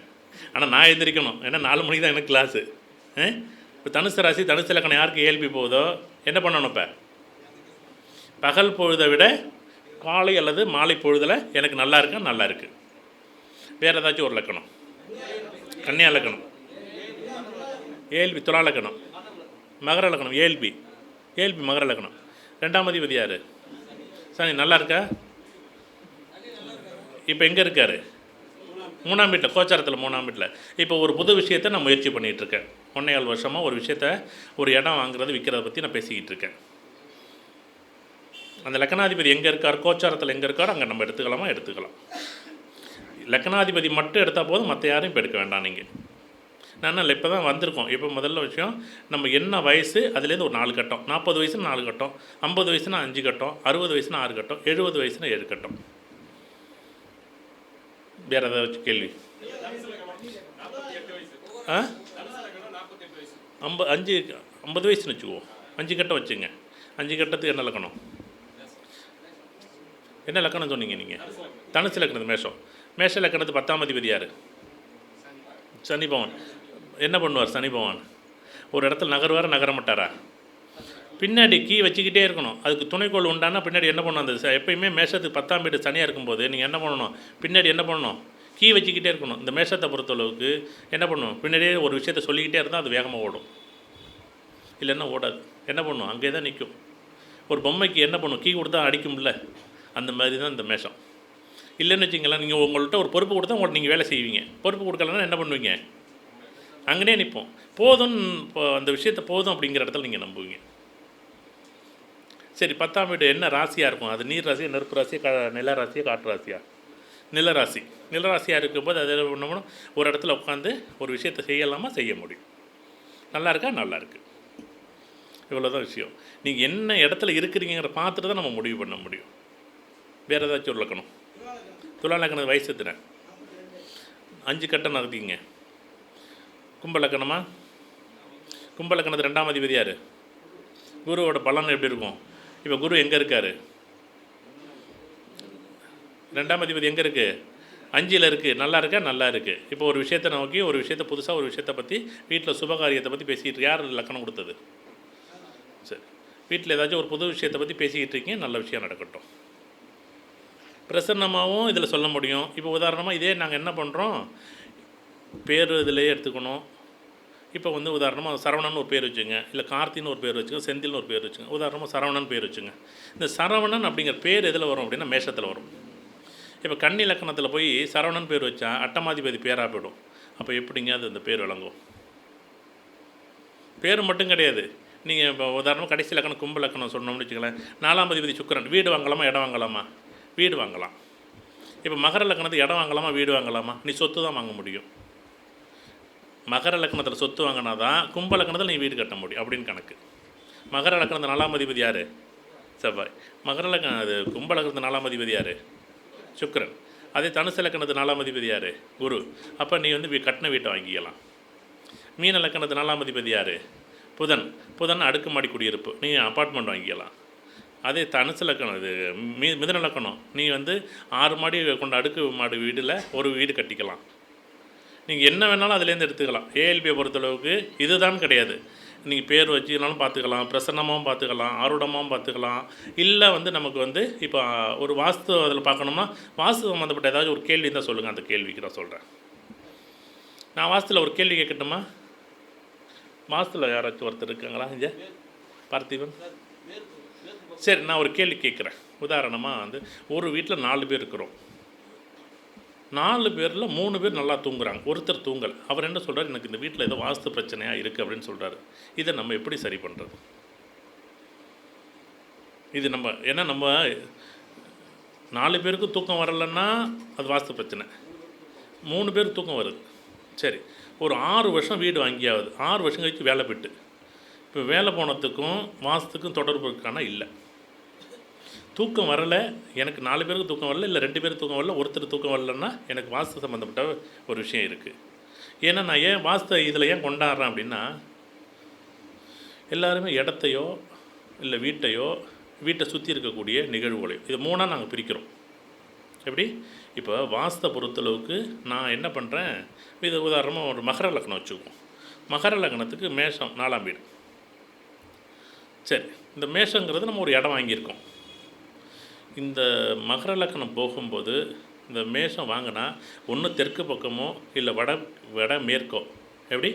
ஆனால் நான் எழுந்திரிக்கணும், ஏன்னா 4 மணிக்கு தான் எனக்கு கிளாஸு. இப்போ தனுசு ராசி தனுசு லக்கணம் யாருக்கு ஏல்பி போகுதோ என்ன பண்ணணும்? இப்போ பகல் பொழுதை விட காலை அல்லது மாலை பொழுதில் எனக்கு நல்லா இருக்கா? நல்லா இருக்குது. வேறு ஏதாச்சும் ஒரு லக்கணம்? கன்னியா லக்கணம், ஏல்பி துலா லக்கணம், மகர லக்கணம், ஏல்பி மகர லக்கணம். 2ஆம் அதிபதி யார்? சனி. நல்லா இருக்கா? இப்போ எங்கே இருக்கார்? 3ஆம் வீட்டில், கோச்சாரத்தில் 3ஆம் வீட்டில். இப்போ ஒரு புது விஷயத்தை நான் முயற்சி பண்ணிகிட்ருக்கேன். 1.25 வருஷமாக ஒரு விஷயத்த, ஒரு இடம் வாங்குறது விற்கிறத பற்றி நான் பேசிக்கிட்டு இருக்கேன். அந்த லக்கணாதிபதி எங்கே இருக்கார், கோச்சாரத்தில் எங்கே இருக்காரோ அங்கே நம்ம எடுத்துக்கலாம். லக்கணாதிபதி மட்டும் எடுத்தால் போதும், மற்ற யாரும் இப்போ எடுக்க வேண்டாம். நீங்கள் நான் இல்லை, இப்போ தான் வந்திருக்கோம். இப்போ முதல்ல விஷயம், நம்ம என்ன வயசு அதுலேருந்து ஒரு 4 கட்டம். 40 வயசுனா 4 கட்டம், 50 வயசுனா 5 கட்டம், 60 வயசுனா 6 கட்டம், 70 வயசுனா 7 கட்டம். வேறு ஏதாச்சும் கேள்வி? 50 வயசுன்னு வச்சுக்குவோம். 5 கட்டம் வச்சுங்க. 5 கட்டத்துக்கு என்ன லக்கணம்? என்ன லக்கணம் சொன்னீங்க நீங்கள்? தனுசு லக்கணத்து மேஷ லக்கணத்து 10ஆம் அதிபதி யார்? சனி பகவான். என்ன பண்ணுவார் சனி பகவான்? ஒரு இடத்துல நகர மாட்டாரா? பின்னாடி கீ வச்சுக்கிட்டே இருக்கணும். அதுக்கு துணைக்கோள் உண்டானா பின்னாடி என்ன பண்ணணும்? அந்த எப்பயுமே மேஷத்துக்கு 10ஆம் வீடு சனியாக இருக்கும்போது நீங்கள் என்ன பண்ணணும்? பின்னாடி என்ன பண்ணணும்? கீ வச்சுக்கிட்டே இருக்கணும். இந்த மேஷத்தை பொறுத்தளவுக்கு என்ன பண்ணணும்? பின்னாடியே ஒரு விஷயத்தை சொல்லிக்கிட்டே இருந்தால் அது வேகமாக ஓடும், இல்லைன்னா ஓடாது. என்ன பண்ணும்? அங்கே தான் நிற்கும். ஒரு பொம்மைக்கு என்ன பண்ணும்? கீ கொடுத்தா அடிக்கும்ல, அந்த மாதிரி தான் இந்த மேஷம். இல்லைன்னு வச்சிங்களேன், நீங்கள் உங்கள்கிட்ட ஒரு பொறுப்பு கொடுத்தா உங்களுக்கு நீங்கள் வேலை செய்வீங்க. பொறுப்பு கொடுக்கலன்னா என்ன பண்ணுவீங்க? அங்கேயே நிற்போம். போதும், இப்போ அந்த விஷயத்தை போதும் அப்படிங்கிற இடத்துல நீங்கள் நம்புவீங்க. சரி, 10ஆம் வீடு என்ன ராசியாக இருக்கும்? அது நீர் ராசியா, நெருப்பு ராசியா, நில ராசியா, காற்று ராசியா? நிலராசியாக இருக்கும்போது அது என்ன பண்ணணும்? ஒரு இடத்துல உட்காந்து ஒரு விஷயத்தை செய்யலாமா? செய்ய முடியும். நல்லா இருக்கா? நல்லா இருக்குது. இவ்வளோதான் விஷயம். நீங்கள் என்ன இடத்துல இருக்கிறீங்கிற பார்த்துட்டு தான் நம்ம முடிவு பண்ண முடியும். வேறு ஏதாச்சும் ஒரு லக்கணம்? துலா லக்கணம் வயசு எத்தனை? 5 கட்டம் நடத்திங்க. கும்ப லக்கணமா? கும்ப லக்கணத்து 2ஆம் அதிபதி யார்? குருவோட பலன் எப்படி இருக்கும்? இப்போ குரு எங்கே இருக்கார்? 2ஆம் அதிபதி எங்கே இருக்குது? 5ல் இருக்குது. நல்லா இருக்கா? நல்லா இருக்குது. இப்போ ஒரு விஷயத்தை நோக்கி, ஒரு விஷயத்தை புதுசாக ஒரு விஷயத்தை பற்றி வீட்டில் சுபகாரியத்தை பற்றி பேசிக்கிட்டு யார் லக்கணம் கொடுத்தது? சரி, வீட்டில் ஏதாச்சும் ஒரு புது விஷயத்தை பற்றி பேசிக்கிட்டு இருக்கீங்க, நல்ல விஷயம் நடக்கட்டும். பிரசன்னமாகவும் இதில் சொல்ல முடியும். இப்போ உதாரணமாக இதே நாங்கள் என்ன பண்ணுறோம், பேர் இதிலே எடுத்துக்கணும். இப்போ உதாரணமாக சரவணன் ஒரு பேர் வச்சுங்க, இல்லை கார்த்தின்னு ஒரு பேர் வச்சுங்க, செந்தில்னு ஒரு பேர் வச்சுங்க. உதாரணமாக சரவணன் பேர் வச்சுங்க. இந்த சரவணன் அப்படிங்கிற பேர் எதில் வரும் அப்படின்னா மேஷத்தில் வரும். இப்போ கன்னி லக்கணத்தில் போய் சரவணன் பேர் வச்சா அட்டமாதிபதி பேராக போய்டும். அப்போ எப்படிங்க அது அந்த பேர் விளங்கும்? பேர் மட்டும் கிடையாது. நீங்கள் இப்போ உதாரணமாக கடைசி லக்கணம் கும்ப லக்கணம் சொன்னோம்னு வச்சுக்கலாம். 4ஆம் அதிபதி சுக்கிரன். வீடு வாங்கலாமா? இடம் வாங்கலாமா? வீடு வாங்கலாம். இப்போ மகர லக்கணத்துக்கு இடம் வாங்கலாமா? வீடு வாங்கலாமா? நீ சொத்து தான் வாங்க முடியும். மகர லக்கணத்தில் சொத்து வாங்கினா தான் கும்ப லக்கணத்தில் நீ வீடு கட்ட முடியும் அப்படின்னு கணக்கு. மகர லக்கணத்தில் 4ஆம் அதிபதி யார்? செவ்வாய். மகர லக்கணம் அது கும்ப லக்கணத்தில் 4ஆம் அதிபதி யார்? சுக்கிரன். அதே தனுசு லக்கணத்து 4ஆம் அதிபதி யார்? குரு. அப்போ நீ கட்டின வீட்டை வாங்கிக்கலாம். மீன லக்கணத்து 4ஆம் அதிபதி யார்? புதன் அடுக்குமாடி குடியிருப்பு, நீ அப்பார்ட்மெண்ட் வாங்கிக்கலாம். அதே தனுசு லக்கணம் இது மிதுன லக்கணம், நீ 6 மாடி கொண்ட அடுக்கு மாடி வீட்டில் ஒரு வீடு கட்டிக்கலாம். நீங்கள் என்ன வேணாலும் அதுலேருந்து எடுத்துக்கலாம். ஏஎல்பியை பொறுத்தளவுக்கு இதுதான் கிடையாது. நீங்கள் பேர் வச்சுனாலும் பார்த்துக்கலாம், பிரசன்னமாகவும் பார்த்துக்கலாம், ஆரூடமாகவும் பார்த்துக்கலாம். இல்லை நமக்கு இப்போ ஒரு வாஸ்து அதில் பார்க்கணும்னா வாஸ்து சம்மந்தப்பட்ட ஏதாச்சும் ஒரு கேள்வி தான் சொல்லுங்கள். அந்த கேள்விக்கு நான் சொல்கிறேன். நான் வாஸ்துவில் ஒரு கேள்வி கேட்கட்டுமா? வாஸ்துவில் யாராச்சும் ஒருத்தர் இருக்காங்களா இங்கே? பார்த்திபன். சரி, நான் ஒரு கேள்வி கேட்குறேன். உதாரணமாக ஒரு வீட்டில் 4 பேர் இருக்கிறோம். 4 பேரில் 3 பேர் நல்லா தூங்குறாங்க, ஒருத்தர் தூங்கல். அவர் என்ன சொல்கிறார்? எனக்கு இந்த வீட்டில் ஏதோ வாஸ்து பிரச்சனையாக இருக்குது அப்படின்னு சொல்கிறாரு. இதை நம்ம எப்படி சரி பண்ணுறது? இது ஏன்னா நம்ம 4 பேருக்கு தூக்கம் வரலைன்னா அது வாஸ்து பிரச்சனை. 3 பேர் தூக்கம் வருது. சரி, ஒரு 6 வருஷம் வீடு வாங்கியாவது, 6 வருஷம் கழிச்சு வேலை போய்ட்டு, இப்போ வேலை போனதுக்கும் வாஸ்துக்கும் தொடர்பு இருக்கானா? இல்லை. தூக்கம் வரலை, எனக்கு 4 பேருக்கு தூக்கம் வரல, இல்லை 2 பேருக்கு தூக்கம் வரல, ஒருத்தர் தூக்கம் வரலன்னா எனக்கு வாஸ்து சம்மந்தப்பட்ட ஒரு விஷயம் இருக்குது. ஏன்னா நான் ஏன் வாஸ்து இதில் ஏன் கொண்டாடுறேன் அப்படின்னா, எல்லாருமே இடத்தையோ இல்லை வீட்டையோ வீட்டை சுற்றி இருக்கக்கூடிய நிகழ்வுகளையும் இது 3ஆக நாங்கள் பிரிக்கிறோம். எப்படி இப்போ வாஸ்தை பொறுத்தளவுக்கு நான் என்ன பண்ணுறேன், இது உதாரணமாக ஒரு மகர லக்னம் வச்சுக்குவோம். மகர லக்னத்துக்கு மேஷம் 4ஆம் வீடு. சரி, இந்த மேஷங்கிறது நம்ம ஒரு இடம் வாங்கியிருக்கோம். இந்த மகர லக்னம் போகும்போது இந்த மேஷம் வாங்கினா ஒன்று தெற்கு பக்கமோ இல்லை வட மேற்கோ, எப்படி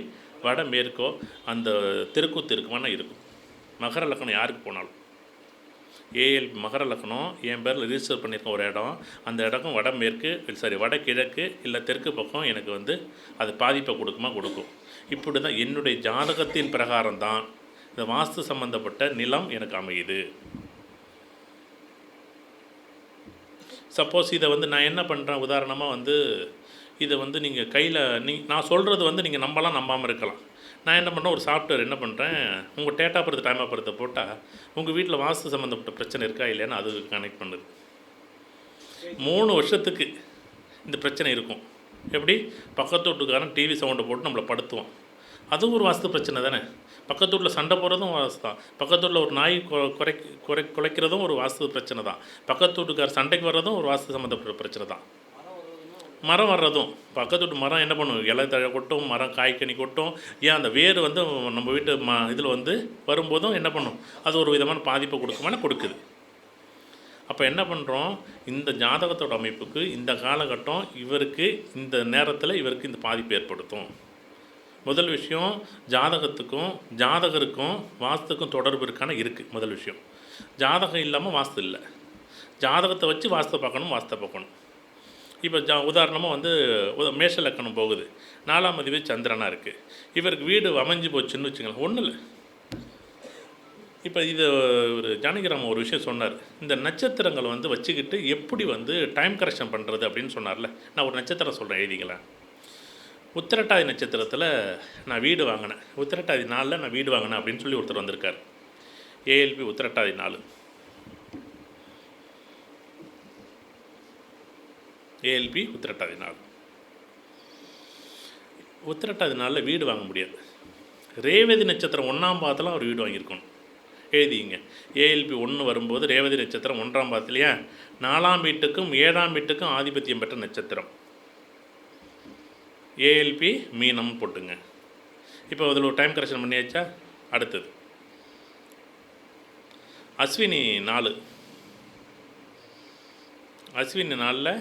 வட மேற்கோ அந்த தெற்குத்து இருக்குமானா இருக்கும். மகர லக்னம் யாருக்கு போனாலும் ஏஎல் மகர லக்னம் என் பேரில் ரிஜிஸ்டர் பண்ணியிருக்கோம் ஒரு இடம், அந்த இடக்கும் வட கிழக்கு இல்லை தெற்கு பக்கம் எனக்கு வந்து அது பாதிப்பை கொடுக்கும். இப்படி தான் என்னுடைய ஜாதகத்தின் பிரகாரம் தான் இந்த வாஸ்து சம்மந்தப்பட்ட நிலம் எனக்கு அமையுது. சப்போஸ் இதை வந்து நான் என்ன பண்ணுறேன், உதாரணமாக வந்து இதை வந்து நீங்கள் கையில் நான் சொல்கிறது வந்து நீங்கள் நம்பாமல் இருக்கலாம். நான் என்ன பண்ணுறேன், ஒரு சாஃப்ட்வேர் என்ன பண்ணுறேன், உங்கள் டேட்டா பர்த் டைம் ஆஃப் பர்த்தை போட்டால் உங்கள் வீட்டில் வாஸ்து சம்மந்தப்பட்ட பிரச்சனை இருக்கா இல்லையான்னு அது கனெக்ட் பண்ணுது. 3 வருஷத்துக்கு இந்த பிரச்சனை இருக்கும். எப்படி பக்கத்து வீட்டுக்காரன் டிவி சவுண்டை போட்டு நம்மளை படுத்துவோம், அதுவும் ஒரு வாஸ்து பிரச்சனை தானே. பக்கத்து வீட்டில் சண்டை போடுறதும் வாஸ்து தான். பக்கத்து வீட்டில் ஒரு நாய் குலைக்கிறதும் ஒரு வாஸ்து பிரச்சனை தான். பக்கத்து வீட்டுக்கார சண்டைக்கு வர்றதும் ஒரு வாஸ்து சம்மந்தப்பட்ட பிரச்சனை தான். மரம் வர்றதும் பக்கத்து வீட்டு மரம் என்ன பண்ணும், இலை தழை கொட்டும், மரம் காய்கனி கொட்டும். ஏன் அந்த வேர் வந்து நம்ம வீட்டு இதில் வந்து வரும்போதும் என்ன பண்ணும், அது ஒரு விதமான பாதிப்பை கொடுக்குது. அப்போ என்ன பண்ணுறோம், இந்த ஜாதகத்தோட அமைப்புக்கு இந்த காலகட்டம் இவருக்கு இந்த நேரத்தில் இவருக்கு இந்த பாதிப்பு ஏற்படுத்தும். முதல் விஷயம், ஜாதகருக்கும் வாஸ்துக்கும் தொடர்பு இருக்குது. முதல் விஷயம், ஜாதகம் இல்லாமல் வாஸ்து இல்லை. ஜாதகத்தை வச்சு வாஸ்தை பார்க்கணும். இப்போ உதாரணமாக வந்து மேஷ லக்கணம் போகுது, 4ஆம் அதிபதி சந்திரனாக இருக்குது. இவருக்கு வீடு அமைஞ்சு போச்சுன்னு வச்சுக்கலாம், ஒன்றும் இல்லை. இப்போ இது ஒரு ஜானகிராமன் ஒரு விஷயம் சொன்னார், இந்த நட்சத்திரங்களை வந்து வச்சுக்கிட்டு எப்படி வந்து டைம் கரெக்ஷன் பண்ணுறது அப்படின்னு சொன்னார்ல. நான் ஒரு நட்சத்திரம் சொல்கிறேன், எழுதிக்கலாம். உத்திரட்டாதி நட்சத்திரத்தில் நான் வீடு வாங்கினேன், உத்திரட்டாதி நாளில் நான் வீடு வாங்கினேன் அப்படின்னு சொல்லி ஒருத்தர் வந்திருக்கார். ALP Uthirattathi 4, ALP Uthirattathi 4. உத்திரட்டாதி நாளில் வீடு வாங்க முடியாது. ரேவதி நட்சத்திரம் 1ஆம் பாதத்தில் ஒரு வீடு வாங்கியிருக்கணும், எழுதிங்க. ஏஎல்பி 1 வரும்போது ரேவதி நட்சத்திரம் 1ஆம் பாதத்துலையா, 4ஆம் வீட்டுக்கும் 7ஆம் வீட்டுக்கும் ஆதிபத்தியம் பெற்ற நட்சத்திரம். ஏஎல்பி மீனம் போட்டுங்க. இப்போ அதில் ஒரு டைம் கரெக்ஷன் பண்ணியாச்சா. அடுத்தது அஸ்வினி 4. அஸ்வினி 4ல்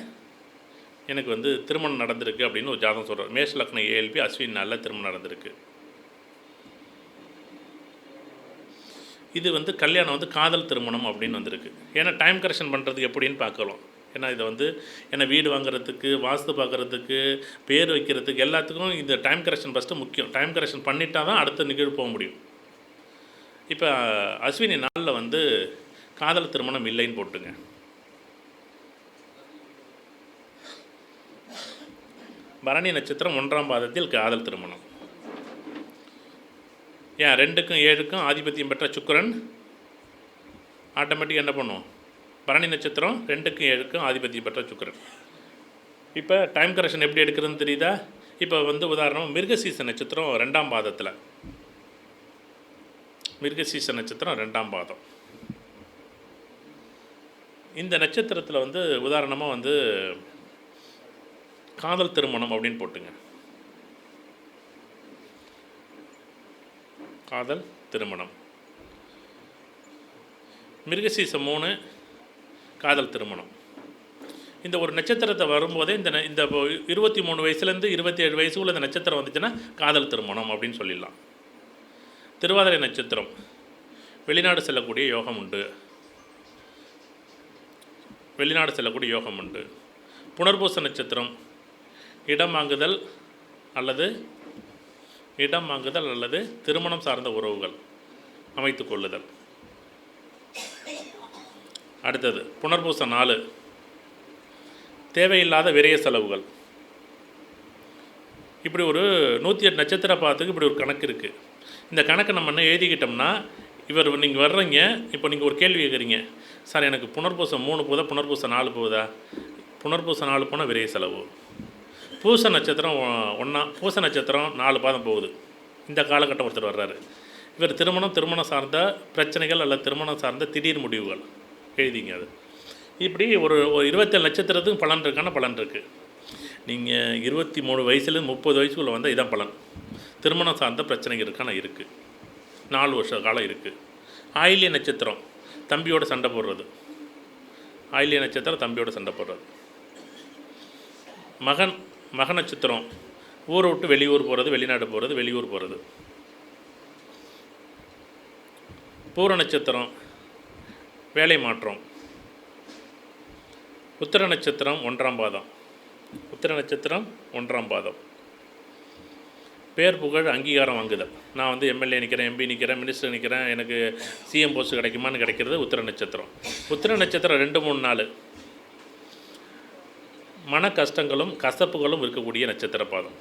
எனக்கு வந்து திருமணம் நடந்திருக்கு அப்படின்னு ஒரு ஜாதகம் சொல்கிறார். மேஷ லக்னம் ஏஎல்பி அஸ்வினி 4ல் திருமணம் நடந்திருக்கு. இது வந்து கல்யாணம் வந்து காதல் திருமணம் அப்படின்னு வந்திருக்கு. ஏன்னா டைம் கரெக்ஷன் பண்ணுறதுக்கு எப்படின்னு பார்க்கலாம். ஏன்னா இதை வந்து ஏன்னா வீடு வாங்குறதுக்கு, வாஸ்து பார்க்குறதுக்கு, பேர் வைக்கிறதுக்கு எல்லாத்துக்கும் இந்த டைம் கரெக்ஷன் ஃபஸ்ட்டு முக்கியம். டைம் கரெக்ஷன் பண்ணிட்டால் தான் அடுத்த நிகழ்வு போக முடியும். இப்போ அஸ்வினி 4ல் வந்து காதல் திருமணம் இல்லைன்னு போட்டுங்க. பரணி நட்சத்திரம் 1ஆம் பாதத்தில் காதல் திருமணம். ஏன் 2க்கும் 7க்கும் ஆதிபத்தியம் பெற்ற சுக்கிரன் ஆட்டோமேட்டிக் என்ன பண்ணும், பரணி நட்சத்திரம் 2க்கும் 7க்கும் ஆதிபத்தியம் பெற்ற சுக்கிரன். இப்போ டைம் கரெக்ஷன் எப்படி எடுக்கிறதுன்னு தெரியுதா. இப்போ வந்து உதாரணம் மிருகசீச நட்சத்திரம் 2ஆம் பாதத்தில், மிருகசீச நட்சத்திரம் 2ஆம் பாதம். இந்த நட்சத்திரத்தில் வந்து உதாரணமாக வந்து காதல் திருமணம் அப்படின்னு போட்டுங்க. காதல் திருமணம் மிருகசீசம் 3 காதல் திருமணம். இந்த ஒரு நட்சத்திரத்தை வரும்போதே இந்த 23 வயசுலேருந்து 27 வயசுக்குள்ள இந்த நட்சத்திரம் வந்துச்சுன்னா காதல் திருமணம் அப்படின்னு சொல்லிடலாம். திருவாதிரை நட்சத்திரம் வெளிநாடு செல்லக்கூடிய யோகம் உண்டு. புனர்பூச நட்சத்திரம் இடம் வாங்குதல் அல்லது திருமணம் சார்ந்த உறவுகள் அமைத்து கொள்ளுதல். அடுத்தது புனர்பூசம் 4 தேவையில்லாத விரைய செலவுகள். இப்படி ஒரு 108 நட்சத்திர பாதத்துக்கு இப்படி ஒரு கணக்கு இருக்குது. இந்த கணக்கை நம்ம என்ன எழுதிக்கிட்டோம்னா, நீங்கள் வர்றீங்க, இப்போ நீங்கள் ஒரு கேள்வி கேட்குறீங்க, சார் எனக்கு புனர்பூசம் 3 போதா, புனர்பூசம் 4 போதா? புனர்பூசம் 4 போனால் விரைய செலவு. பூச நட்சத்திரம் 4 பாதம் போகுது. இந்த காலகட்டம் ஒருத்தர் வர்றாரு, இவர் திருமணம் சார்ந்த பிரச்சனைகள் அல்லது திருமணம் சார்ந்த திடீர் முடிவுகள் எழுதிங்க. அது இப்படி ஒரு 27 நட்சத்திரத்துக்கும் பலன் இருக்கான பலன் இருக்குது. நீங்கள் 23 வயசுலேருந்து 30 வயசுக்குள்ளே வந்தால் இதான் பலன். திருமணம் சார்ந்த பிரச்சனைகள் இருக்கான இருக்குது. 4 வருஷ காலம் இருக்குது. ஆயில்ய நட்சத்திரம் தம்பியோட சண்டை போடுறது. ஆயில்ய நட்சத்திரம் தம்பியோட சண்டை போடுறது. மக நட்சத்திரம் ஊரை விட்டு வெளியூர் போகிறது, வெளிநாடு போகிறது, வெளியூர் போகிறது. பூர நட்சத்திரம் வேலை மாற்றம். உத்திர நட்சத்திரம் 1ஆம் பாதம். உத்திர நட்சத்திரம் 1ஆம் பாதம் பேர் புகழ் அங்கீகாரம் வாங்குதல். நான் வந்து எம்எல்ஏ நிற்கிறேன், எம்பி நிற்கிறேன், மினிஸ்டர் நிற்கிறேன், எனக்கு சிஎம் போஸ்ட் கிடைக்குமான்னு கிடைக்கிறது உத்திர நட்சத்திரம். உத்திர நட்சத்திரம் 2-3 நாள் மன கஷ்டங்களும் கசப்புகளும் இருக்கக்கூடிய நட்சத்திர பாதம்.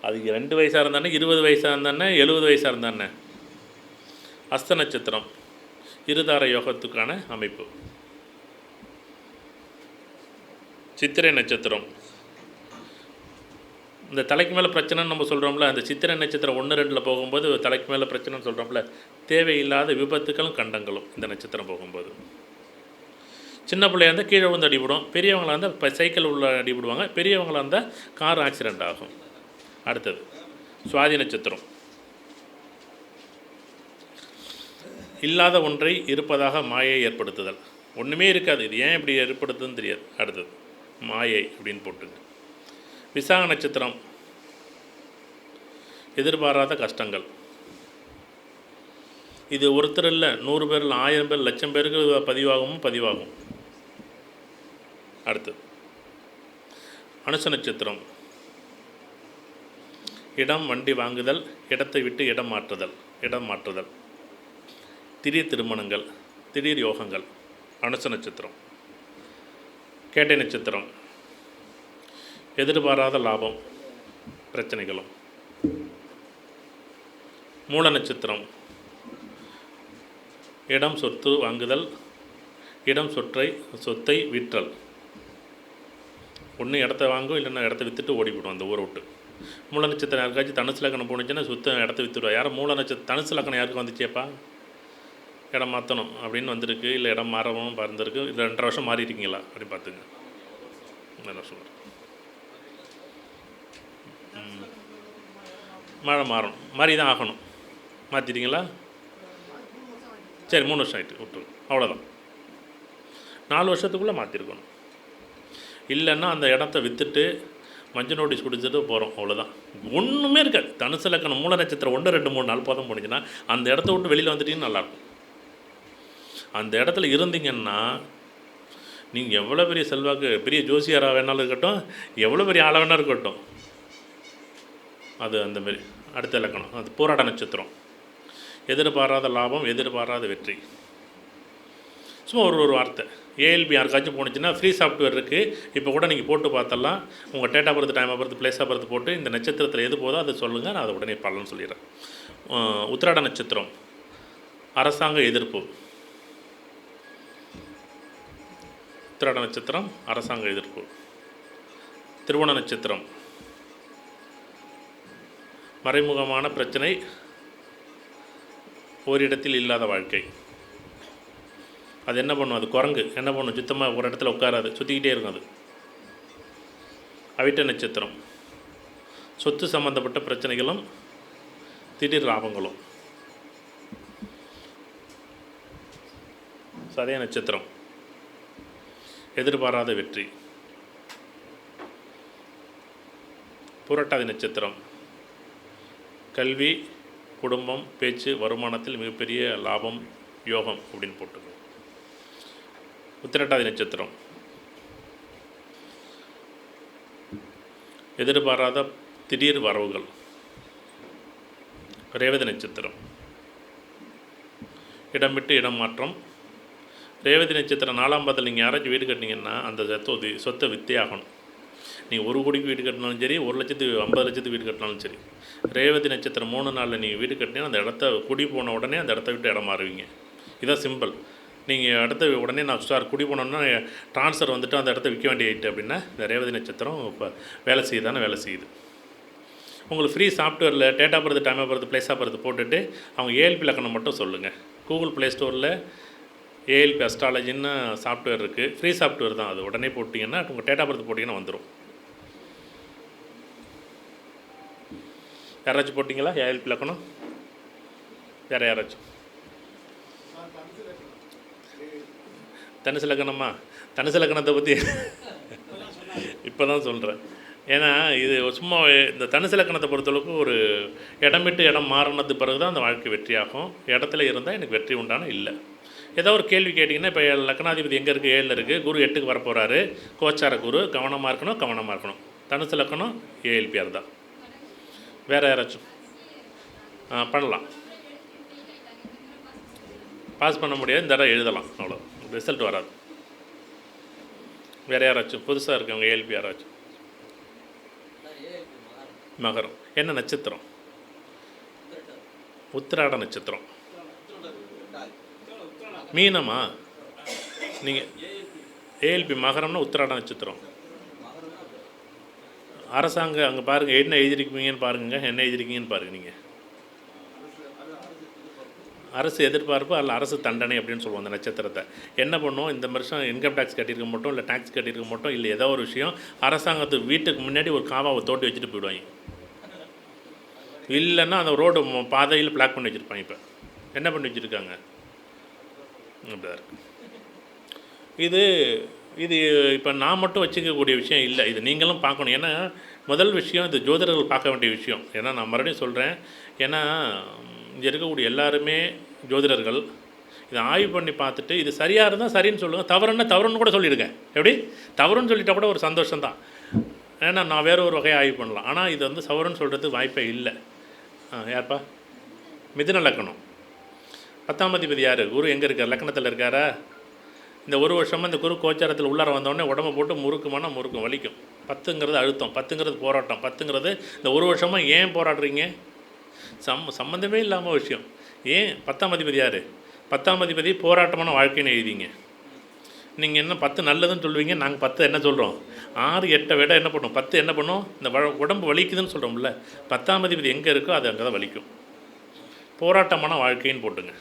அது 2 வயசாக இருந்தானே, 20 வயசாக இருந்தானே, 70 வயசாக இருந்தானே. அஸ்த நட்சத்திரம் இருதார யோகத்துக்கான அமைப்பு. சித்திரை நட்சத்திரம் இந்த தலைக்கு மேலே பிரச்சனைன்னு நம்ம சொல்கிறோம்ல, அந்த சித்திரை நட்சத்திரம் 1-2 போகும்போது தலைக்கு மேலே பிரச்சனைன்னு சொல்கிறோம்ல, தேவையில்லாத விபத்துக்களும் கண்டங்களும் இந்த நட்சத்திரம் போகும்போது. சின்ன பிள்ளையாக இருந்தால் கீழே வந்து அடிபடும், பெரியவங்களாக இருந்தால் சைக்கிள் உள்ள அடிபடுவாங்க, பெரியவங்களாக இருந்தால் கார் ஆக்சிடெண்ட் ஆகும். அடுத்தது சுவாதி நட்சத்திரம் இல்லாத ஒன்றை இருப்பதாக மாயை ஏற்படுத்துதல். ஒன்றுமே இருக்காது, இது ஏன் இப்படி ஏற்படுத்துதுன்னு தெரியாது. அடுத்தது மாயை அப்படின்னு போட்டுங்க. விசாக நட்சத்திரம் எதிர்பாராத கஷ்டங்கள். இது ஒருத்தர் இல்லை, 100 பேர் இல்லை, 1000 பேர், 1,00,000 பேருக்கு பதிவாகும். அடுத்தது அனுச நட்சத்திரம் இடம் வண்டி வாங்குதல், இடத்தை விட்டு இடம் மாற்றுதல். திடீர் திருமணங்கள், திடீர் யோகங்கள். அனுச நட்சத்திரம். கேட்டை நட்சத்திரம் எதிர்பாராத லாபம் பிரச்சனைகளும். மூல நட்சத்திரம் இடம் சொத்து வாங்குதல், இடம் சொத்தை விற்றல். ஒன்று இடத்த வாங்கும், இல்லைன்னா இடத்த விற்றுட்டு ஓடிவிடும் அந்த ஊரை விட்டு. மூல நட்சத்திரம் யாருக்காச்சும் தனுசு லக்கணம் போணுச்சுன்னா சுத்தம் இடத்த விற்றுடுவா. யாரும் மூல நட்சத்திரம் தனுசு லக்கணம் யாருக்கு வந்துச்சேப்பா இடம் மாற்றணும் அப்படின்னு வந்திருக்கு, இல்லை இடம் மாறவும் பறந்துருக்கு, இல்லை 2.5 வருஷம் மாறி இருக்கீங்களா அப்படின்னு பார்த்துங்க. நல்லா சொல்கிறேன். மழை மாறணும், மாறி தான் ஆகணும். மாற்றிட்டீங்களா? சரி, 3 வருஷம் ஆகிட்டு விட்டுருங்க, அவ்வளோதான். 4 வருஷத்துக்குள்ளே மாற்றிருக்கணும். இல்லைன்னா அந்த இடத்த விற்றுட்டு மஞ்சள் நோட்டீஸ் கொடுத்துட்டு போகிறோம், அவ்வளோதான். ஒன்றுமே இருக்காது. தனுசு லக்கணம் மூல நட்சத்திரம் 1, 2, 3 நாள் போதும் போனிச்சுன்னா அந்த இடத்த விட்டு வெளியில் வந்துட்டீங்கன்னு நல்லாயிருக்கும். அந்த இடத்துல இருந்தீங்கன்னா நீங்கள் எவ்வளோ பெரிய செல்வாக்கு, பெரிய ஜோசியாராக வேணாலும் இருக்கட்டும், எவ்வளோ பெரிய ஆளாக வேணாலும் இருக்கட்டும், அது அந்தமாரி. அடுத்த இலக்கணம் அது போராட நட்சத்திரம். எதிர்பாராத லாபம், எதிர்பாராத வெற்றி. சும்மா ஒரு வார்த்தை. ஏஎல்பி யாருக்காச்சும் போணுச்சுன்னா ஃப்ரீ சாஃப்ட்வேர் இருக்குது, இப்போ கூட நீங்கள் போட்டு பார்த்தலாம். உங்கள் date of birth, time of birth, place of birth போட்டு இந்த நட்சத்திரத்தில் எது போதோ அதை சொல்லுங்கள், நான் அதை உடனே பலன்னு சொல்லிடுறேன். உத்திராட நட்சத்திரம் அரசாங்க எதிர்ப்பு. உத்திராட நட்சத்திரம் அரசாங்க எதிர்ப்பு. திருவோண நட்சத்திரம் மறைமுகமான பிரச்சனை, ஓரிடத்தில் இல்லாத வாழ்க்கை. அது என்ன பண்ணும்? அது குரங்கு என்ன பண்ணும்? சுத்தமாக ஒரு இடத்துல உட்காராது, சுற்றிக்கிட்டே இருக்கும் அது. அவிட்ட நட்சத்திரம் சொத்து சம்பந்தப்பட்ட பிரச்சனைகளும் திடீர் லாபங்களும். சதய நட்சத்திரம் எதிர்பாராத வெற்றி. புரட்டாதி நட்சத்திரம் கல்வி, குடும்பம், பேச்சு, வருமானத்தில் மிகப்பெரிய லாபம், யோகம் அப்படின்னு போட்டுருக்கோம். உத்திரட்டாதி நட்சத்திரம் எதிர்பாராத திடீர் வரவுகள். ரேவதி நட்சத்திரம் இடம் விட்டு இடம் மாற்றம். ரேவதி நட்சத்திரம் 4ஆம் பாதத்தில் நீங்கள் யாராச்சும் வீடு கட்டினீங்கன்னா அந்த சொத்தை விற்றே ஆகணும். நீங்கள் 1 கோடிக்கு வீடு கட்டினாலும் சரி, 1,50,000 வீடு கட்டினாலும் சரி, ரேவதி நட்சத்திரம் 3 நாளில் நீங்கள் வீடு கட்டினீங்கன்னா அந்த இடத்த குடி போன உடனே அந்த இடத்த விட்டு இடம் மாறுவீங்க. இதான் சிம்பிள். நீங்கள் இடத்த உடனே நான் குடி போனோன்னா ட்ரான்ஸ்ஃபர் வந்துட்டு அந்த இடத்த விற்க வேண்டிய ஆகிட்டு அப்படின்னா இந்த ரேவதி நட்சத்திரம் இப்போ வேலை செய்யுது. உங்களுக்கு ஃப்ரீ சாஃப்ட்வேரில் date of birth, time of birth, place of birth போட்டுட்டு அவங்க ஏஎல்பி லக்கணம் மட்டும் சொல்லுங்கள். கூகுள் ப்ளே ஸ்டோரில் ஏஎல்பி அஸ்ட்ராலஜின்னு சாஃப்ட்வேர் இருக்குது, ஃப்ரீ சாஃப்ட்வேர் தான் அது. உடனே போட்டிங்கன்னா உங்கள் டேட் ஆஃப் பர்த் போட்டிங்கன்னா வந்துடும். யாராச்சும் போட்டிங்களா ஏஎல்பி லக்கணம்? வேறு யாராச்சும்? தனுசு லக்கணமா? தனுசு லக்கணத்தை பற்றி இப்போ தான் சொல்கிறேன். ஏன்னா இது சும்மா இந்த தனுசு லக்கணத்தை பொறுத்தளவுக்கு ஒரு இடம் விட்டு இடம் மாறினது பிறகு தான் அந்த வாழ்க்கை வெற்றியாகும். இடத்துல இருந்தால் எனக்கு வெற்றி உண்டான இல்லை. ஏதோ ஒரு கேள்வி கேட்டிங்கன்னா, இப்போ லக்னாதிபதி எங்கே இருக்குது? 7ல் இருக்குது. குரு 8க்கு வரப்போகிறாரு. கோச்சார குரு. கவனமாக இருக்கணும். தனுசு லக்கணம் ஏஎல்பிஆர் தான். வேறு யாராச்சும்? பண்ணலாம். பாஸ் பண்ண முடியாது, இந்த தடவை எழுதலாம், அவ்வளோ. ரிசல்ட் வராது. வேறு யாராச்சும் புதுசாக இருக்கவங்க ஏஎல்பி யாராச்சும்? மகரம். என்ன நட்சத்திரம்? உத்திராட நட்சத்திரம். மீனமா? நீங்கள் ஏஎல்பி மகரம்னா உத்திராட நட்சத்திரம். அரசாங்கம் அங்கே பாருங்கள், என்ன எழுதிருக்கீங்கன்னு பாருங்கள், என்ன எழுதிருக்கீங்கன்னு பாருங்கள். நீங்கள் அரசு எதிர்பார்ப்பு அல்ல அரசு தண்டனை அப்படின்னு சொல்லுவோம் அந்த நட்சத்திரத்தை. என்ன பண்ணுவோம், இந்த வருஷம் இன்கம் டேக்ஸ் கட்டியிருக்க மாட்டோம், இல்லை டேக்ஸ் கட்டியிருக்க மாட்டோம், இல்லை ஏதோ ஒரு விஷயம் அரசாங்கத்து வீட்டுக்கு முன்னாடி ஒரு காவாவை தோட்டி வச்சுட்டு போயிடுவாங்க. இல்லைன்னா அந்த ரோடு பாதையில் பிளாக் பண்ணி வச்சுருப்பாங்க. இப்போ என்ன பண்ணி வச்சுருக்காங்க? அப்படிதான் இருக்குது. இது இது இப்போ நான் மட்டும் வச்சுக்கக்கூடிய விஷயம் இல்லை, இது நீங்களும் பார்க்கணும். ஏன்னா முதல் விஷயம் இது ஜோதிடர்கள் பார்க்க வேண்டிய விஷயம். ஏன்னா நான் மறுபடியும் சொல்கிறேன், ஏன்னா இங்கே இருக்கக்கூடிய எல்லாருமே ஜோதிடர்கள் இதை ஆய்வு பண்ணி பார்த்துட்டு இது சரியாக இருந்தால் சரின்னு சொல்லுங்கள், தவறுன்னு கூட சொல்லிடுங்க. எப்படி தவறுன்னு சொல்லிட்டா கூட ஒரு சந்தோஷம்தான். ஏன்னா நான் வேறு ஒரு வகையை ஆய்வு பண்ணலாம். ஆனால் இது வந்து சவறுன்னு சொல்கிறதுக்கு வாய்ப்பே இல்லை. யார்ப்பா? மிதுன லக்கணம். 10ஆம் அதிபதி யார்? குரு எங்கே இருக்கார்? லக்கணத்தில் இருக்காரா? இந்த ஒரு வருஷமாக இந்த குரு கோச்சாரத்தில் உள்ளார வந்தோடனே உடம்பை போட்டு முறுக்கும் வலிக்கும். 10ங்கிறது அழுத்தம், 10ங்கிறது போராட்டம், 10ங்கிறது இந்த ஒரு வருஷமாக ஏன் போராடுறீங்க? சம்மந்தமே இல்லாமல் விஷயம். ஏன்? 10ஆம் அதிபதி யார்? 10ஆம் அதிபதி போராட்டமான வாழ்க்கைன்னு எழுதிங்க. நீங்கள் என்ன 10 நல்லதுன்னு சொல்லுவீங்க, நாங்கள் 10 என்ன சொல்கிறோம்? 6 8 விட என்ன பண்ணும்? 10 என்ன பண்ணும்? இந்த உடம்பு வலிக்குதுன்னு சொல்கிறோம்ல, 10ஆம் அதிபதி எங்கே இருக்கோ அது அங்கே தான் வலிக்கும். போராட்டமான வாழ்க்கைன்னு போட்டுங்க.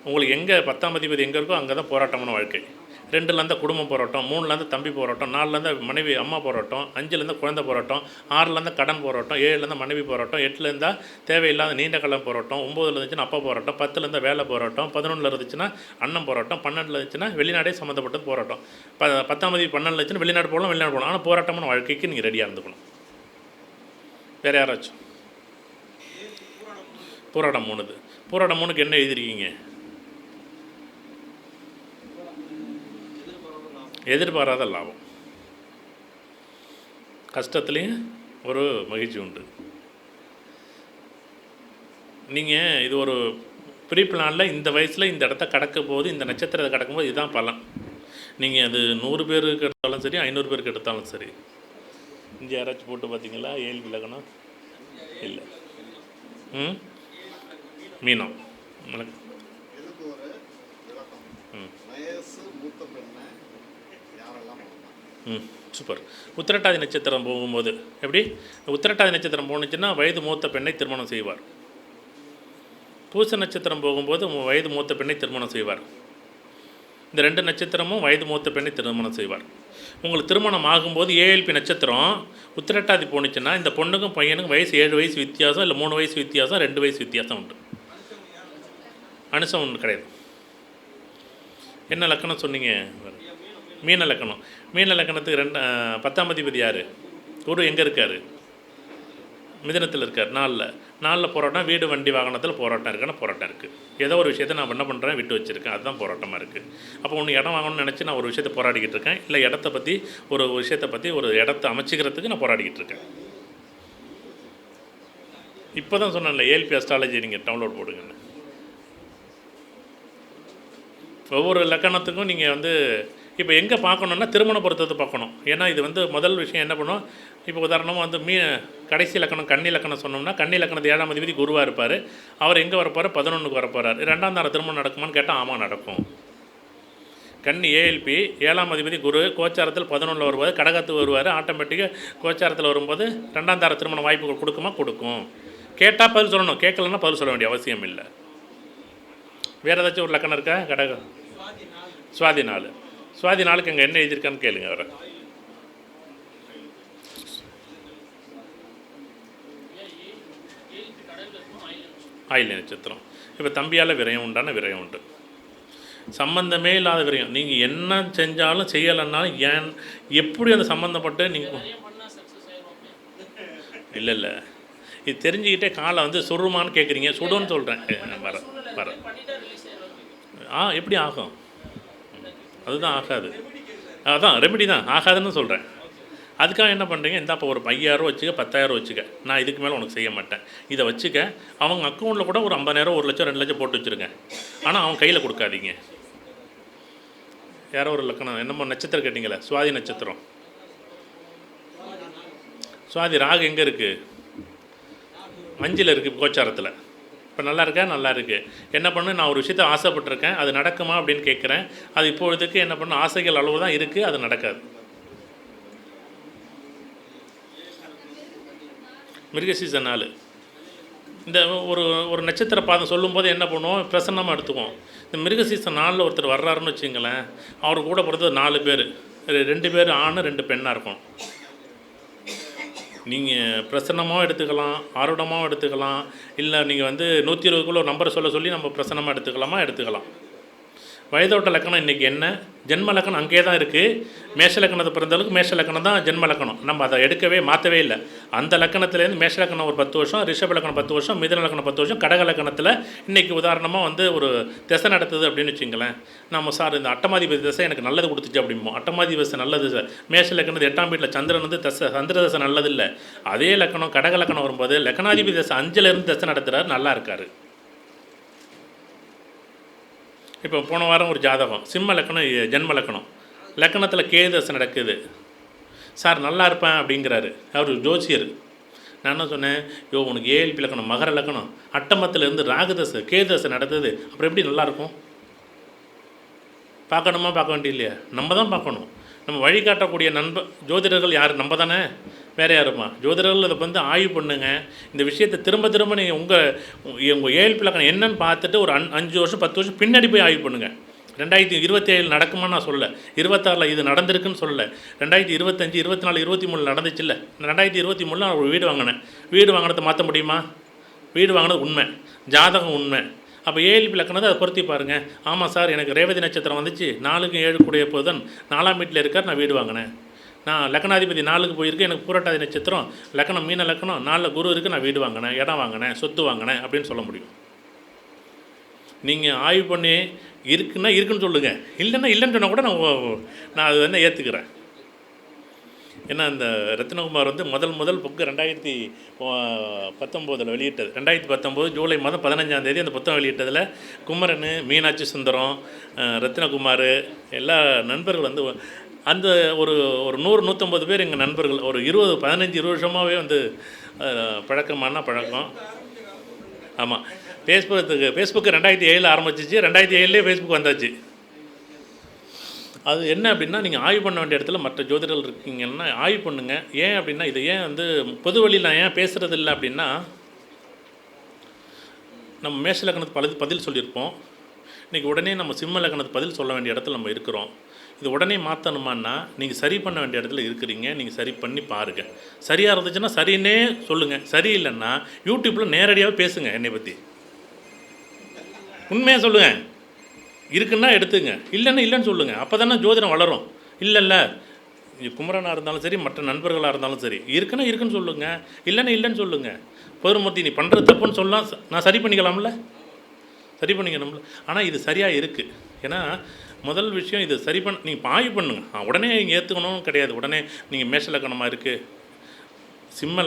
உங்களுக்கு எங்கே 10ஆம் அதிபதி எங்கே இருக்கோ அங்கே தான் போராட்டமான வாழ்க்கை. 2லேருந்து குடும்ப போராட்டம், 3லேருந்து தம்பி போராட்டம், 4லேருந்து மனைவி அம்மா போராட்டம், 5லேருந்து குழந்தை போராட்டம், 6லேருந்து கடன் போராட்டம், 7லேருந்து மனைவி போராட்டம், 8லேருந்தா தேவையில்லாத நீண்ட காலம் போராட்டம், 9ல் இருந்துச்சுன்னா அப்பா போராட்டம், 10லேருந்து வேலை போராட்டம், 11ல் இருந்துச்சுன்னா அண்ணன் போராட்டம், 12ல் இருந்துச்சுன்னா வெளிநாடே சம்மந்தப்பட்டது போராட்டம். 10ஆம் தேதி 12ல் இருந்துச்சுன்னா வெளிநாடு போகலாம். ஆனால் போராட்டமான வாழ்க்கைக்கு நீங்கள் ரெடியாக இருந்துக்கணும். வேறு யாராச்சும்? போராட்டம் 3. போராட்டம் 3க்கு என்ன எழுதிருக்கீங்க? எதிர்பாராத லாபம். கஷ்டத்துலேயும் ஒரு மகிழ்ச்சி உண்டு. நீங்கள் இது ஒரு ப்ரீ பிளானில் இந்த வயசில் இந்த இடத்த கடக்க போது, இந்த நட்சத்திரத்தை கடக்கும்போது இதுதான் பலன். நீங்கள் அது 100 பேருக்கு எடுத்தாலும் சரி, 500 பேருக்கு எடுத்தாலும் சரி. இங்கே யாராச்சும் போட்டு பார்த்தீங்களா ஏஎல்பி லக்கணம்? இல்லை. மீனம். சூப்பர். உத்திரட்டாதி நட்சத்திரம் போகும்போது எப்படி? உத்திரட்டாதி நட்சத்திரம் போணுச்சுன்னா வயது மூத்த பெண்ணை திருமணம் செய்வார். பூச நட்சத்திரம் போகும்போது வயது மூத்த பெண்ணை திருமணம் செய்வார். இந்த 2 நட்சத்திரமும் வயது மூத்த பெண்ணை திருமணம் செய்வார். உங்களுக்கு திருமணம் ஆகும்போது ஏஎல்பி நட்சத்திரம் உத்திரட்டாதி போணுச்சுன்னா இந்த பொண்ணுக்கும் பையனுக்கும் வயசு 7 வயசு வித்தியாசம், இல்லை 3 வயசு வித்தியாசம், 2 வயசு வித்தியாசம் உண்டு. அனுசம் ஒன்று கிடையாது. என்ன லக்கணம் சொன்னீங்க? மீன லக்கணம். மீன லக்கணத்துக்கு 10ஆம் அதிபதி யார்? குரு எங்கே இருக்கார்? மிதனத்தில் இருக்கார். 4ல் போராட்டம். வீடு வண்டி வாகனத்தில் போராட்டம் இருக்குன்னா போராட்டம் இருக்குது. ஏதோ ஒரு விஷயத்தை நான் என்ன பண்ணுறேன், விட்டு வச்சுருக்கேன், அதுதான் போராட்டமாக இருக்குது. அப்போ ஒன்று இடம் வாங்கணும்னு நினச்சி நான் ஒரு விஷயத்தை போராடிக்கிட்டு இருக்கேன், இல்லை இடத்த பற்றி ஒரு விஷயத்தை பற்றி ஒரு இடத்த அமைச்சிக்கிறதுக்கு நான் போராடிக்கிட்டு இருக்கேன். இப்போ தான் சொன்னேன்ல ஏஎல்பி அஸ்ட்ராலஜி நீங்கள் டவுன்லோட் போடுங்கன்னு. ஒவ்வொரு லக்கணத்துக்கும் நீங்கள் வந்து இப்போ எங்கே பார்க்கணுன்னா திருமண பொருத்தத்தை பார்க்கணும். ஏன்னா இது வந்து முதல் விஷயம் என்ன பண்ணும், இப்போ உதாரணமாக வந்து கடைசி லக்கணம் கன்னி லக்கணம் சொன்னோம்னா, கன்னி லக்கணத்து 7ஆம் அதிபதி குருவாக இருப்பார். அவர் எங்கே வரப்போகிறார்? 11க்கு வரப்போகிறார். 2ஆம் தாரம் திருமணம் நடக்குமான்னு கேட்டால் ஆமாம் நடக்கும். கன்னி ஏஎல்பி 7ஆம் அதிபதி குரு கோச்சாரத்தில் 11 வரும்போது கடகத்துக்கு வருவார். ஆட்டோமேட்டிக்காக கோச்சாரத்தில் வரும்போது 2ஆம் தார திருமண வாய்ப்புகள் கொடுக்குமா? கொடுக்கும். கேட்டால் பதில் சொல்லணும், கேட்கலன்னா பதில் சொல்ல வேண்டிய அவசியம் இல்லை. வேறு ஏதாச்சும் ஒரு லக்கணம் இருக்கா? கடகம் சுவாதி 4. சுவாதி 4க்கு அங்கே என்ன எழுதியிருக்கான்னு கேளுங்க அவரை. ஆயில்ய நட்சத்திரம். இப்போ தம்பியால் விரயம் உண்டான விரயம் உண்டு. சம்பந்தமே இல்லாத விரயம். நீங்கள் என்ன செஞ்சாலும் செய்யலைன்னாலும் ஏன் எப்படி அந்த சம்மந்தப்பட்டு நீங்கள் இல்லை இது தெரிஞ்சுக்கிட்டே காலை வந்து சுருமான்னு கேட்குறீங்க. சுடுன்னு சொல்கிறேன். வர எப்படி ஆகும்? அதுதான் ஆகாது. அதான் ரெமெடி தான் ஆகாதுன்னு சொல்கிறேன். அதுக்காக என்ன பண்ணுறீங்க? இந்தாப்போ ஒரு 5000 வச்சுக்க, 10000 வச்சுக்க, நான் இதுக்கு மேலே உனக்கு செய்ய மாட்டேன், இதை வச்சுக்க. அவங்க அக்கௌண்ட்டில் கூட ஒரு 50000, 1 லட்சம், 2 லட்சம் போட்டு வச்சுருங்க. ஆனால் அவன் கையில் கொடுக்காதீங்க. யாரோ ஒரு லக்கணம் என்னமோ நட்சத்திரம் கேட்டிங்களே, சுவாதி நட்சத்திரம். சுவாதி ராகு எங்கே இருக்குது? 5ல் இருக்குது கோச்சாரத்தில். இப்போ நல்லா இருக்கா? நல்லா இருக்குது. என்ன பண்ணு, நான் ஒரு விஷயத்தை ஆசைப்பட்டிருக்கேன், அது நடக்குமா அப்படின்னு கேட்குறேன். அது இப்பொழுதுக்கு என்ன பண்ணு, ஆசைகள் அளவு தான் இருக்குது, அது நடக்காது. மிருகசீச 4 இந்த ஒரு நட்சத்திர பாதம் சொல்லும்போது என்ன பண்ணுவோம்? பிரசன்னமாக எடுத்துக்குவோம். இந்த மிருகசீச 4 ஒருத்தர் வர்றாருன்னு வச்சுங்களேன், அவர் கூட பிறந்தது 4 பேர், 2 பேர் ஆண், 2 பெண்ணாக இருக்கும். நீங்கள் பிரசன்னமாகவும் எடுத்துக்கலாம், ஆருடமாகவும் எடுத்துக்கலாம், இல்லை நீங்கள் வந்து 120க்குள்ள ஒரு நம்பரை சொல்லி நம்ம பிரசன்னமாக எடுத்துக்கலாம். வயதோட்ட லக்கணம் இன்றைக்கி என்ன? ஜென்ம லக்கணம் அங்கே தான் இருக்குது. மேஷ லக்கணத்தை பிறந்தளவுக்கு மேஷ லக்கணம் தான் ஜென்ம லக்கணம். நம்ம அதை எடுக்கவே மாற்றவே இல்லை. அந்த லக்கணத்துலேருந்து மேஷ லக்கணம் ஒரு 10 வருஷம், ரிஷப லக்கணம் 10 வருஷம், மிதுன லக்கணம் 10 வருஷம், கடக லக்கணத்தில் இன்றைக்கி உதாரணமாக வந்து ஒரு திசை நடத்துது அப்படின்னு வச்சுங்களேன். நம்ம சார் இந்த அட்டமாதிபதி திசை எனக்கு நல்லது கொடுத்துச்சு அப்படிம்போம். அட்டமாதிபதி திசை நல்லது சார். மேஷ லக்கணத்து 8ஆம் வீட்டில் சந்திரன் வந்து சந்திர திசை நல்லது இல்லை. அதே லக்கணம் கடக லக்கணம் வரும்போது லக்கணாதிபதி திசை 5லேருந்து திசை நடத்துகிறார், நல்லா இருக்கார். இப்போ போன வாரம் ஒரு ஜாதகம், சிம்ம லக்கணம் ஜென்ம லக்கணம், லக்கணத்தில் கேது தசை நடக்குது. சார் நல்லா இருப்பேன் அப்படிங்கிறாரு அவர் ஜோசியர். நான் என்ன சொன்னேன்? உனக்கு ஏஎல்பி லக்கணம் மகர லக்கணம், அட்டமத்திலேருந்து ராகுதசை கேது தசை நடத்துது, அப்புறம் எப்படி நல்லாயிருக்கும்? பார்க்கணுமா? பார்க்க வேண்டிய இல்லையா? நம்ம தான் பார்க்கணும். நம்ம வழிகாட்டக்கூடிய ஜோதிடர்கள் யார்? நம்ம தானே, வேறு யாருமா? ஜோதிடர்கள் இதை வந்து ஆய்வு பண்ணுங்க. இந்த விஷயத்தை திரும்ப நீங்கள் உங்கள் ஏஎல்பி லக்கணம் என்னன்னு பார்த்துட்டு ஒரு 5 வருஷம் 10 வருஷம் பின்னாடி போய் ஆய்வு பண்ணுங்கள். 2027 நடக்குமான்னு நான் சொல்லலை, 26ல் இது நடந்திருக்குன்னு சொல்லலை, 2025, 24, 23 நடந்துச்சு இல்லை. 2023 நான் ஒரு வீடு வாங்கினேன். வீடு வாங்கினதை மாற்ற முடியுமா? வீடு வாங்கினது உண்மை, ஜாதகம் உண்மை. அப்போ ஏஎல்பி லக்கணத்தை அதை பொருத்தி பாருங்கள். ஆமாம் சார், எனக்கு ரேவதி நட்சத்திரம் வந்துச்சு, 4க்கும் 7 கூடிய போதன் 4ஆம் வீட்டில் இருக்கார், நான் வீடு வாங்கினேன். நான் லக்கணாதிபதி 4க்கு போயிருக்கேன், எனக்கு பூரட்டாதி நட்சத்திரம், லக்கணம் மீன லக்கணம், 4ல் குரு இருக்குது, நான் வீடு வாங்கினேன், இடம் வாங்கினேன், சொத்து வாங்கினேன் அப்படின்னு சொல்ல முடியும். நீங்கள் ஆய்வு பண்ணி இருக்குன்னா இருக்குன்னு சொல்லுங்கள், இல்லைன்னா இல்லைன்னு சொன்னால் கூட நான் அது வந்து ஏற்றுக்கிறேன். ஏன்னா இந்த ரத்னகுமார் வந்து முதல் புக்கு 2019 வெளியிட்டது. 2019 ஜூலை மாதம் 15ஆம் தேதி அந்த புத்தகம் வெளியிட்டதில் குமரன், மீனாட்சி சுந்தரம், ரத்னகுமார் எல்லா நண்பர்கள் வந்து அந்த ஒரு 100-150 பேர் எங்கள் நண்பர்கள், ஒரு 15-20 வருஷமாகவே வந்து பழக்கம். ஆமாம், ஃபேஸ்புக்கு 2007 ஆரம்பிச்சிச்சு, 2007 ஃபேஸ்புக் வந்தாச்சு. அது என்ன அப்படின்னா, நீங்கள் ஆய்வு பண்ண வேண்டிய இடத்துல மற்ற ஜோதிடர்கள் இருக்கீங்கன்னா ஆய்வு பண்ணுங்கள். ஏன் அப்படின்னா, இதை ஏன் வந்து பொது வழியில் நான் ஏன் பேசுகிறது இல்லை அப்படின்னா, நம்ம மேஷ லக்கணத்துக்கு பதில் சொல்லியிருப்போம். இன்றைக்கி உடனே நம்ம சிம்ம லக்கணத்துக்கு பதில் சொல்ல வேண்டிய இடத்துல நம்ம இருக்கிறோம். இது உடனே மாற்றணுமான்னா நீங்கள் சரி பண்ண வேண்டிய இடத்துல இருக்கிறீங்க. நீங்கள் சரி பண்ணி பாருங்கள். சரியாக இருந்துச்சுன்னா சரின்னே சொல்லுங்கள். சரியில்லைன்னா யூடியூப்பில் நேரடியாக பேசுங்க. என்னை பற்றி உண்மையாக சொல்லுங்கள். இருக்குன்னா எடுத்துங்க, இல்லைன்னா இல்லைன்னு சொல்லுங்கள். அப்போ தானே ஜோதிடம் வளரும். இல்லைல்ல, குமரனாக இருந்தாலும் சரி, மற்ற நண்பர்களாக இருந்தாலும் சரி, இருக்குன்னா இருக்குன்னு சொல்லுங்கள், இல்லைன்னா இல்லைன்னு சொல்லுங்கள். பொதுமூர்த்தி நீ பண்ணுறது தப்புன்னு சொல்லலாம், நான் சரி பண்ணிக்கலாம்ல, சரி பண்ணிக்கணும்ல. ஆனால் இது சரியாக இருக்குது. ஏன்னா முதல் விஷயம் இது சரி நீங்கள் ஆய்வு பண்ணுங்கள். உடனே நீங்கள் ஏற்றுக்கணும் கிடையாது. உடனே நீங்கள் மேஷ லக்கணமாக இருக்குது, சிம்ம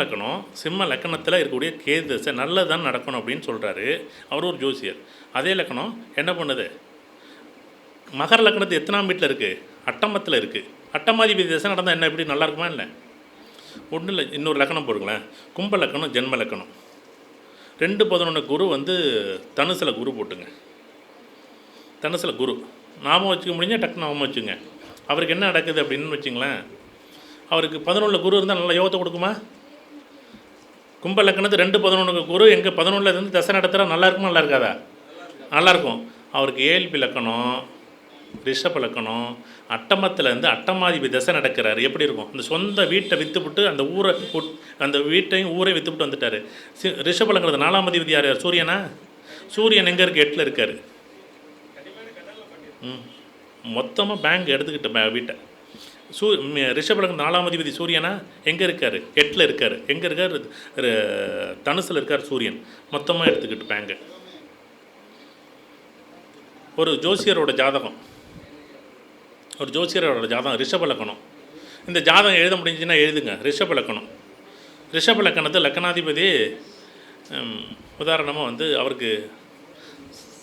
லக்கணத்தில் இருக்கக்கூடிய கேது தசை நல்லது தான் நடக்கணும் அப்படின்னு சொல்கிறாரு அவர், ஒரு ஜோசியர். அதே லக்கணம் என்ன பண்ணுது? மகர லக்கணத்து எத்தனாம் வீட்டில் இருக்குது? அட்டமத்தில் இருக்குது. அட்டமாதிபதி தசை நடந்தால் என்ன, எப்படி நல்லா இருக்குமா? இல்லை, ஒன்றும் இல்லை. இன்னொரு லக்கணம் போடுங்களேன், கும்ப லக்கணம் ஜென்ம லக்கணம், 2-11 குரு வந்து தனுசில் குரு போட்டுங்க. தனுசில் குரு ஞாபகம் வச்சுக்க முடிஞ்சால் டக்குன்னு ஞாபகம் வச்சுங்க. அவருக்கு என்ன நடக்குது அப்படின்னு வச்சுங்களேன், அவருக்கு 11 குரு இருந்தால் நல்லா யோகத்தை கொடுக்குமா? கும்ப லக்கணத்து 2-11 குரு எங்கே 11 இருந்து தசை நடத்துகிறா நல்லா இருக்குமா நல்லா இருக்காதா? நல்லாயிருக்கும். அவருக்கு ஏழ்பி லக்கணம், ரிஷப லக்கணம், அட்டமத்திலேருந்து அட்டமாதிபதி தசை நடக்கிறாரு. எப்படி இருக்கும்? அந்த சொந்த வீட்டை விற்றுவிட்டு அந்த ஊரை அந்த வீட்டையும் ஊரையும் விற்றுவிட்டு வந்துட்டார். ரிஷப லக்கணத்து 4ஆம் அதிபதி யார்? சூரியனா? சூரியன் எங்கே இருக்குது? 8ல் இருக்கார். மொத்தமாக பேங்க் எடுத்துக்கிட்ட வீட்டை ரிஷப லக்னம் 4ஆம் அதிபதி சூரியனா எங்கே இருக்கார்? 8ல் இருக்கார். எங்கே இருக்கார்? தனுசில் இருக்கார் சூரியன். மொத்தமாக எடுத்துக்கிட்டு பேங்கு. ஒரு ஜோசியரோட ஜாதகம் ரிஷப லக்கணம். இந்த ஜாதகம் எழுத முடிஞ்சுன்னா எழுதுங்க. ரிஷப லக்கணம். ரிஷப லக்கணத்து லக்கணாதிபதி உதாரணமாக வந்து அவருக்கு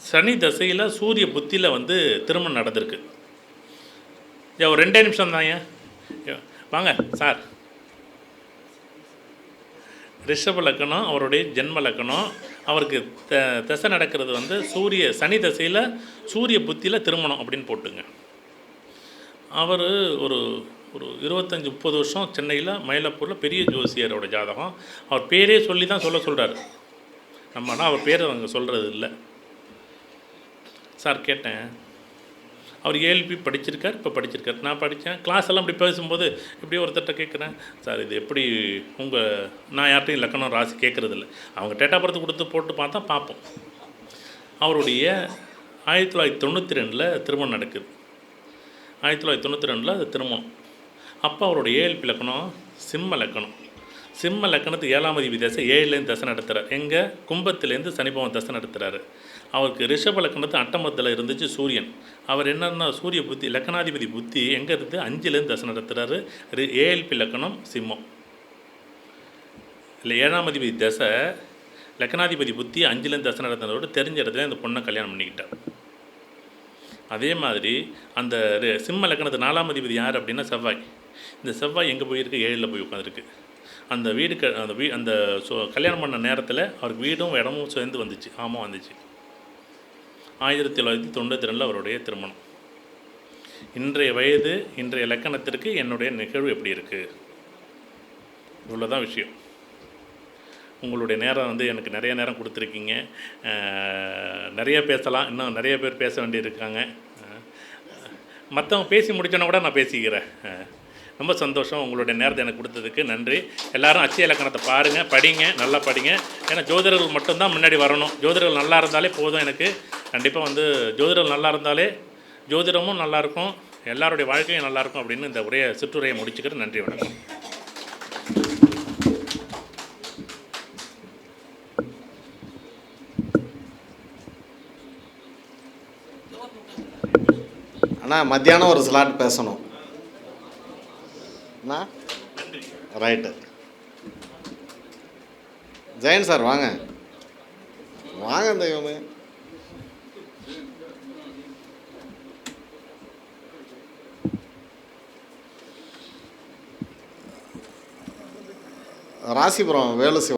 சனி தசையில் சூரிய புத்தியில் வந்து திருமணம் நடந்திருக்கு. ஒரு 2 நிமிஷம் தாங்க வாங்க சார். ரிஷப லக்கணம் அவருடைய ஜென்ம லக்கணம். அவருக்கு தசை நடக்கிறது வந்து சனி தசையில் சூரிய புத்தியில் திருமணம் அப்படின்னு போட்டுங்க. அவர் ஒரு 25-30 வருஷம் சென்னையில் மயிலாப்பூரில் பெரிய ஜோசியரோட ஜாதகம். அவர் பேரே சொல்லி தான் சொல்கிறாரு. நம்ம ஆனால் அவர் பேரை அங்கே சொல்கிறது இல்லை. சார் கேட்டேன், அவர் ஏஎல்பி படிச்சிருக்கார், இப்போ படிச்சிருக்கார். நான் படித்தேன். கிளாஸ் எல்லாம் இப்படி பேசும்போது இப்படி ஒருத்தர்கிட்ட கேட்குறேன், சார் இது எப்படி நான் யார்ட்டையும் லக்கணம் ராசி கேட்குறதில்ல, அவங்க டேட்டா பர்த் கொடுத்து போட்டு பார்ப்போம். அவருடைய 1992 திருமணம் நடக்குது. 1992 அது திருமணம். அப்போ அவருடைய ஏஎல்பி லக்கணம் சிம்ம லக்கணம். சிம்ம லக்கணத்துக்கு 7ஆம் அதிபதி தசை 7லேருந்து தசை நடத்துகிறார். எங்கே? கும்பத்துலேருந்து சனிபவன் தசை நடத்துகிறாரு. அவருக்கு ரிஷப லக்கணத்து அட்டமத்தில் இருந்துச்சு சூரியன். அவர் என்னன்னா சூரிய புத்தி லக்கணாதிபதி புத்தி எங்கே இருக்குது? 5லேருந்து தசை நடத்துகிறாரு. ஏஎல்பி லக்கணம் சிம்மம். இல்லை 7ஆம் அதிபதி தசை லக்கணாதிபதி புத்தி 5லேருந்து தசை நடத்துனதோடு தெரிஞ்ச இடத்துல இந்த பொண்ணை கல்யாணம் பண்ணிக்கிட்டார். அதே மாதிரி அந்த சிம்ம லக்கணத்து 4ஆம் அதிபதி யார் அப்படின்னா செவ்வாய். இந்த செவ்வாய் எங்கே போயிருக்கு? 7ல் போய் உட்காந்துருக்கு. அந்த வீடு அந்த கல்யாணம் பண்ண நேரத்தில் அவருக்கு வீடும் இடமும் சேர்ந்து வந்துச்சு. ஆமாம் வந்துச்சு. 1992 அவருடைய திருமணம். இன்றைய வயது, இன்றைய லக்கணத்திற்கு என்னுடைய நிகழ்வு எப்படி இருக்குது? இவ்வளோதான் விஷயம். உங்களுடைய நேரம் வந்து எனக்கு நிறைய நேரம் கொடுத்துருக்கீங்க. நிறைய பேசலாம், இன்னும் நிறைய பேர் பேச வேண்டியிருக்காங்க. மற்றவங்க பேசி முடிச்சோன்னா கூட நான் பேசிக்கிறேன். ரொம்ப சந்தோஷம். உங்களுடைய நேரத்தை எனக்கு கொடுத்ததுக்கு நன்றி. எல்லோரும் அச்சய இலக்கணத்தை பாருங்கள், படிங்க, நல்லா படிங்க. ஏன்னா ஜோதிடர்கள் மட்டும்தான் முன்னாடி வரணும். ஜோதிடர்கள் நல்லா இருந்தாலே போதும். எனக்கு கண்டிப்பாக வந்து ஜோதிடர்கள் நல்லா இருந்தாலே ஜோதிடமும் நல்லாயிருக்கும், எல்லாருடைய வாழ்க்கையும் நல்லாயிருக்கும் அப்படின்னு இந்த சிற்றுரையை முடிச்சுக்கிட்டு நன்றி, வணக்கம். அண்ணா மத்தியானம் ஒரு ஸ்லாட் பேசணும் அண்ணா. ரைட்டு. ஜெயன் சார் வாங்க வாங்க. தெய்வமே ராசிபுரம் வேலு சிவா.